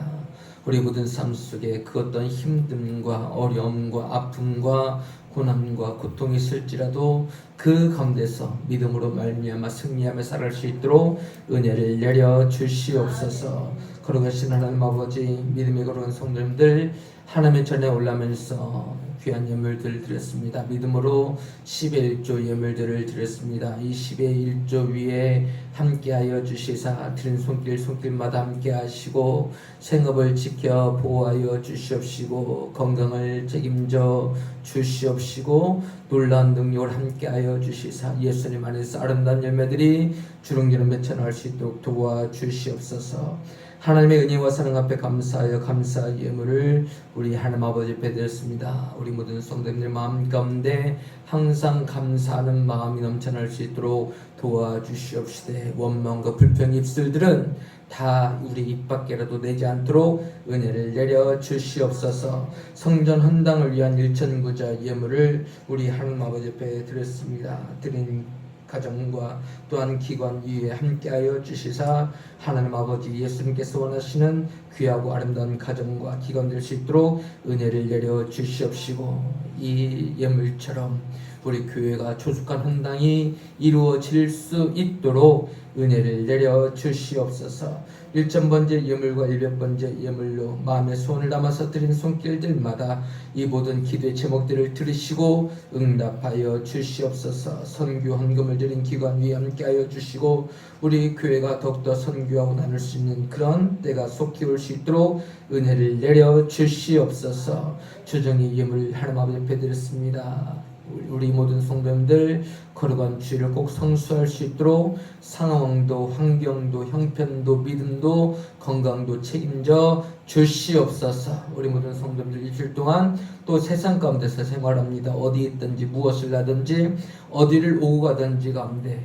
우리 모든 삶 속에 그 어떤 힘듦과 어려움과 아픔과 고난과 고통이 있을지라도 그 가운데서 믿음으로 말미암아 승리하며 살아갈 수 있도록 은혜를 내려 주시옵소서. 거룩하신 하나님 아버지, 믿음의 거룩한 성도님들 하나님의 전에 올라면서 귀한 예물들을 드렸습니다. 믿음으로 10의 1조 예물들을 드렸습니다. 이 10의 1조 위에 함께하여 주시사 드린 손길마다 함께하시고 생업을 지켜 보호하여 주시옵시고 건강을 책임져 주시옵시고 놀라운 능력을 함께하여 주시사 예수님 안에서 아름다운 열매들이 주렁주렁 맺혀나갈 수 있도록 도와주시옵소서. 하나님의 은혜와 사랑 앞에 감사하여 감사 예물을 우리 하나님 아버지 앞에 드렸습니다. 우리 모든 성도님들 마음 가운데 항상 감사하는 마음이 넘쳐날 수 있도록 도와주시옵시되 원망과 불평의 입술들은 다 우리 입 밖에라도 내지 않도록 은혜를 내려 주시옵소서. 성전 헌당을 위한 일천구자 예물을 우리 하나님 아버지 앞에 드렸습니다. 드린 가정과 또한 기관 위에 함께하여 주시사 하나님 아버지 예수님께서 원하시는 귀하고 아름다운 가정과 기관 될 수 있도록 은혜를 내려 주시옵시고 이 예물처럼 우리 교회가 조숙한 헌당이 이루어질 수 있도록 은혜를 내려 주시옵소서. 1,000번째 예물과 100번째 예물로 마음의 소원을 담아서 드린 손길들마다 이 모든 기도의 제목들을 들으시고 응답하여 주시옵소서. 선교 헌금을 드린 기관 위에 함께하여 주시고 우리 교회가 더욱더 선교하고 나눌 수 있는 그런 때가 속히 올 수 있도록 은혜를 내려 주시옵소서. 주정의 예물 하나님 아버지 앞에 드렸습니다. 우리 모든 성도님들 거룩한 주의를 꼭 성수할 수 있도록 상황도 환경도 형편도 믿음도 건강도 책임져 주시옵소서. 우리 모든 성도님들 일주일 동안 또 세상 가운데서 생활합니다. 어디 있든지 무엇을 하든지 어디를 오고 가든지 가운데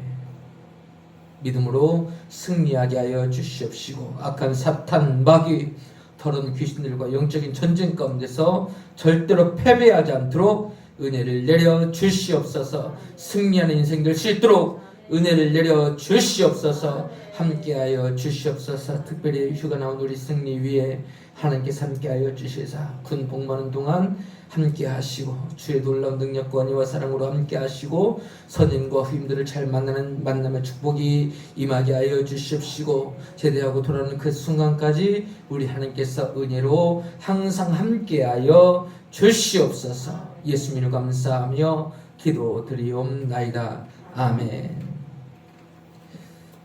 믿음으로 승리하게 하여 주시옵시고 악한 사탄 마귀 더러운 귀신들과 영적인 전쟁 가운데서 절대로 패배하지 않도록 은혜를 내려 주시옵소서. 승리하는 인생 될 수 있도록 은혜를 내려 주시옵소서. 함께하여 주시옵소서. 특별히 휴가 나온 우리 승리 위에 하나님께서 함께하여 주시사 군 복무하는 동안 함께하시고 주의 놀라운 능력과 은혜와 사랑으로 함께하시고 선인과 후임들을 잘 만나는 만남의 축복이 임하게 하여 주시옵시고 제대하고 돌아오는 그 순간까지 우리 하나님께서 은혜로 항상 함께하여 주시옵소서. 예수님을 감사하며 기도드리옵나이다. 아멘.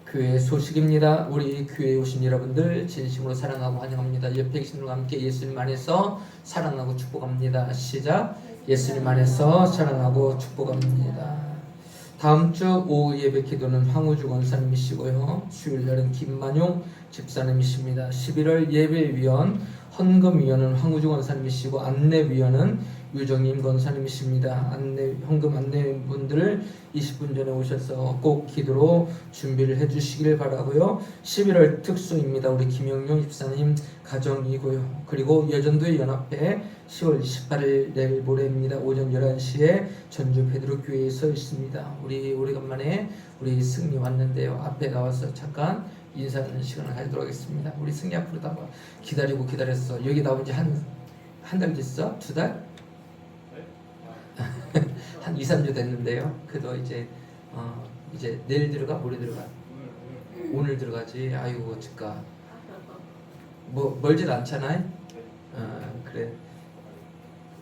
교회 소식입니다. 우리 교회에 오신 여러분들 진심으로 사랑하고 환영합니다. 옆에 계신 분과 함께 예수님 안에서 사랑하고 축복합니다. 시작. 예수님 안에서 사랑하고 축복합니다. 다음 주 오후 예배 기도는 황우주 권사님이시고요. 수요일날은 김만용 집사님이십니다. 11월 예배위원 헌금위원은 황우주 권사님이시고 안내위원은 유정임 권사님이십니다. 헌금 안내분들을 20분 전에 오셔서 꼭 기도로 준비를 해주시길 바라고요. 11월 특수입니다. 우리 김영용 집사님 가정이고요. 그리고 여전도의 연합회 10월 28일 내일 모레입니다. 오전 11시에 전주 베드로교회에서 있습니다. 우리 오래간만에 우리 승리 왔는데요. 앞에 나와서 잠깐 인사하는 시간을 가지도록 하겠습니다. 우리 승리 앞으로 나와 기다렸어. 여기 나온 지 한 달 됐어? 2달? 한 2, 3주 됐는데요. 그래도 이제 내일 들어가? 모레 들어가? 오늘 들어가지. 아이고 어쩔까. 멀진 않잖아요. 그래.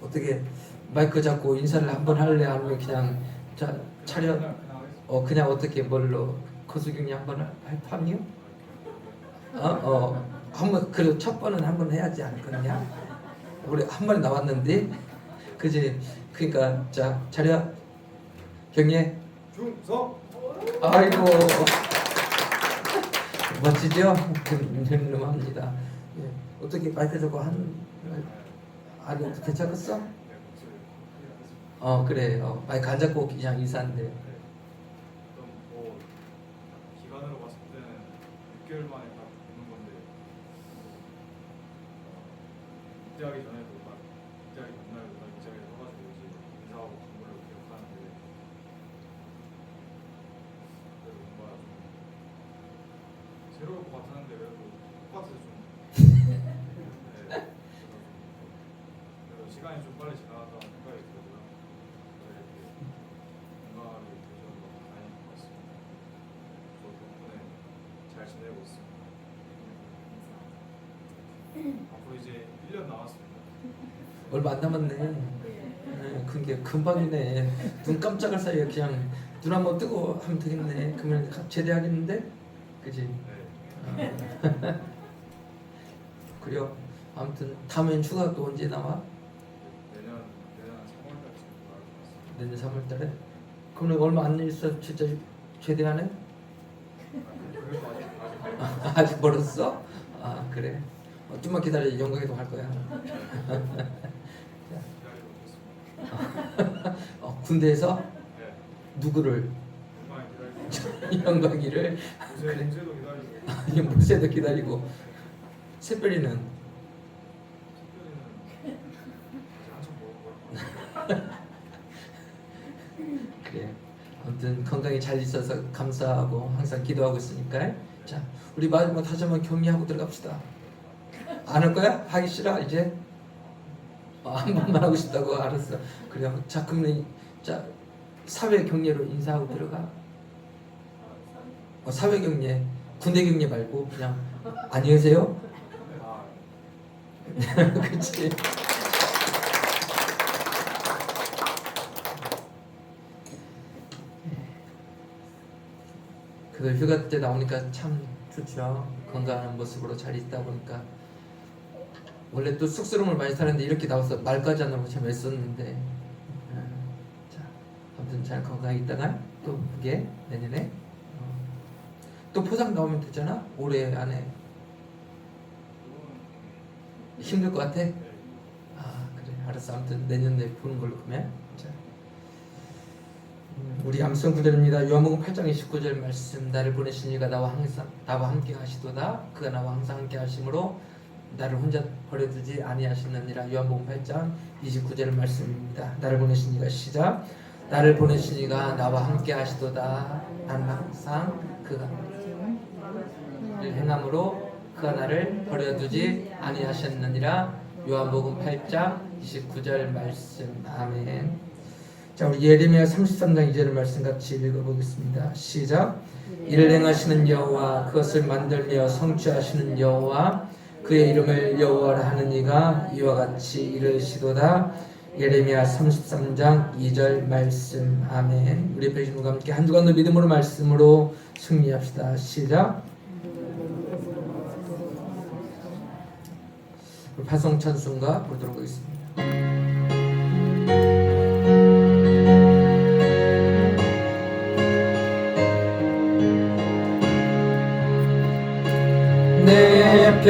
어떻게 마이크 잡고 인사를 한번 할래? 아니면 그냥 차려? 그냥 어떻게 뭘로 거수경이 한번 할 판이요? 한번 그래도 첫 번은 한번 해야지 않겠냐? 우리 한 번에 나왔는데, 그지? 그러니까 자 차려. 경례. 중성. 아이고 멋지죠? 늠름합니다. 예. 어떻게 마이크 잡고 아니 괜찮겠어? 그래. 마이크 안 잡고 그냥 인사한대. 6개월 만에 딱 오는 건데 입대하기 전에도 딱 입대하기 전날도 딱 입장에 서가지고 이제 인사하고 간 걸로 기억하는데 그래도 뭔가 좀 새로울 것 같았는데 그래도 똑같아서 좀 네, 그래도 시간이 좀 빨리 지나갔다는 생각이 들고요. 이렇게 건강하게 되셔서 너무 다행인 것 같습니다. 저 덕분에 잘 지내고 있습니다. 앞으로 이제 1년 남았습니다. 얼마 안 남았네. 네, 그게 금방이네. 눈 깜짝할 사이에 그냥 눈 한번 뜨고 하면 되겠네. 그러면 제대하겠는데, 그지? 네. 그래요. 아무튼 다음엔 휴가 또 언제 나와? 내년 3월달쯤 나올 것 같습니다. 내년 3월달에. 그럼 얼마 안 있어 진짜 제대하네? 그래도 아직 아직 멀었어? 아 그래. 좀만 기다려. 영광에도 갈 거야. 기다리고 있겠습니다. 군대에서 네. 누구를? 건강히 기다리고 영광이를. 그래. 문제도 기다리고 모세도 기다리고. 새별이는 특별히는 아직 한참 먹을 거예요. 그래. 아무튼 건강히 잘 있어서 감사하고 항상 기도하고 있으니까. 자, 우리 마지막 다시 한번 격려하고 들어갑시다. 안 할 거야? 하기 싫어 이제? 한 번만 하고 싶다고. 알았어. 그래. 자, 그러면 자 사회 격려로 인사하고 들어가. 사회 격려, 군대 격려 말고 그냥 안녕히 계세요. 아, 그렇지. 그래도 휴가 때 나오니까 참 좋죠. 건강한 모습으로 잘 있다 보니까. 원래 또 쑥스러움을 많이 타는데 이렇게 나와서 말까지 안 나오고 참 애썼는데. 자, 아무튼 잘 건강히 있다가 또 그게 내년에 또 포상 나오면 되잖아. 올해 안에. 힘들 것 같아? 아 그래 알았어. 아무튼 내년에 보는 걸로 그러면. 자, 우리 암송 구절입니다. 요한복음 8장 29절 말씀. 나를 보내신 이가 나와 함께 하시도다. 그가 나와 항상 함께 하심으로 나를 혼자 버려두지 아니하시느니라. 요한복음 8장 29절 말씀입니다. 나를 보내신 이가 시작. 나를 보내신 이가 나와 함께 하시도다. 나는 항상 그가 행함으로 그가 나를 버려두지 아니하셨느니라. 요한복음 8장 29절 말씀. 아멘. 자, 우리 예레미야 33장 2절 말씀 같이 읽어보겠습니다. 시작. 이를 행하시는 여호와, 그것을 만들며 성취하시는 여호와, 그의 이름을 여호와라 하는 이가 이와 같이 이르시도다. 예레미야 33장 2절 말씀. 아멘. 우리 옆에 계신 분과 함께 한 주간도 믿음으로 말씀으로 승리합시다. 시작. 파송 찬송가 부르도록 하겠습니다. 내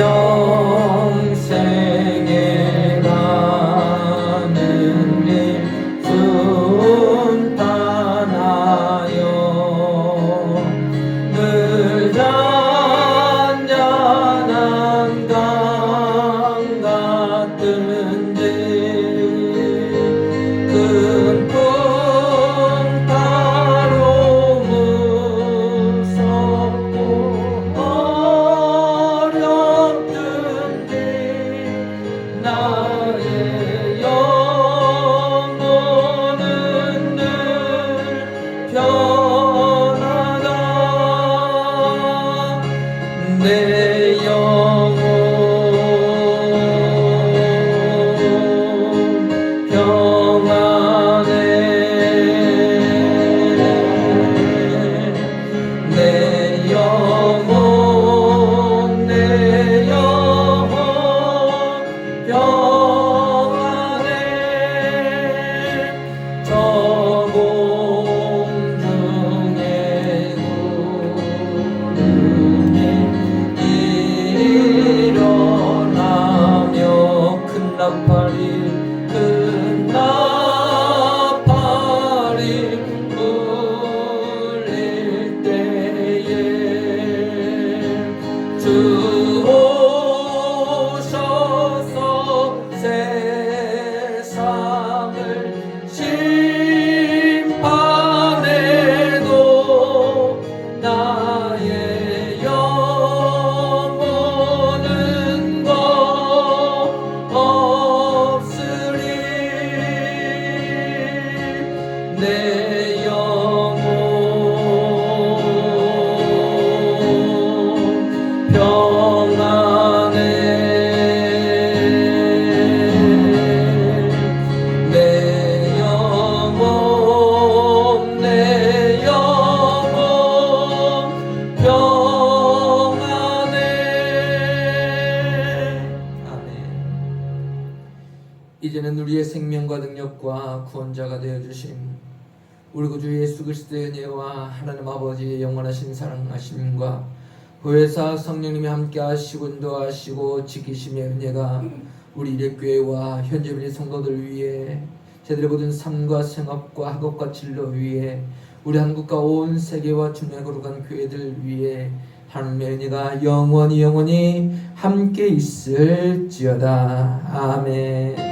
평생에 가는 길 순탄하여 늘 잔잔한 강 같은지 큰 꿈 따로 무섭고 어렵든 언약과 구원자가 되어주신 우리 구주 예수 그리스도의 은혜와 하나님 아버지의 영원하신 사랑하심과 보혜사 성령님이 함께 하시고 인도하시고 지키심의 은혜가 우리 이레교회와 현재민의 성도들 위해 제대로 모든 삶과 생업과 학업과 진로 위에 우리 한국과 온 세계와 중요한 거룩한 교회들 위해 하나님의 은혜가 영원히 함께 있을지어다. 아멘.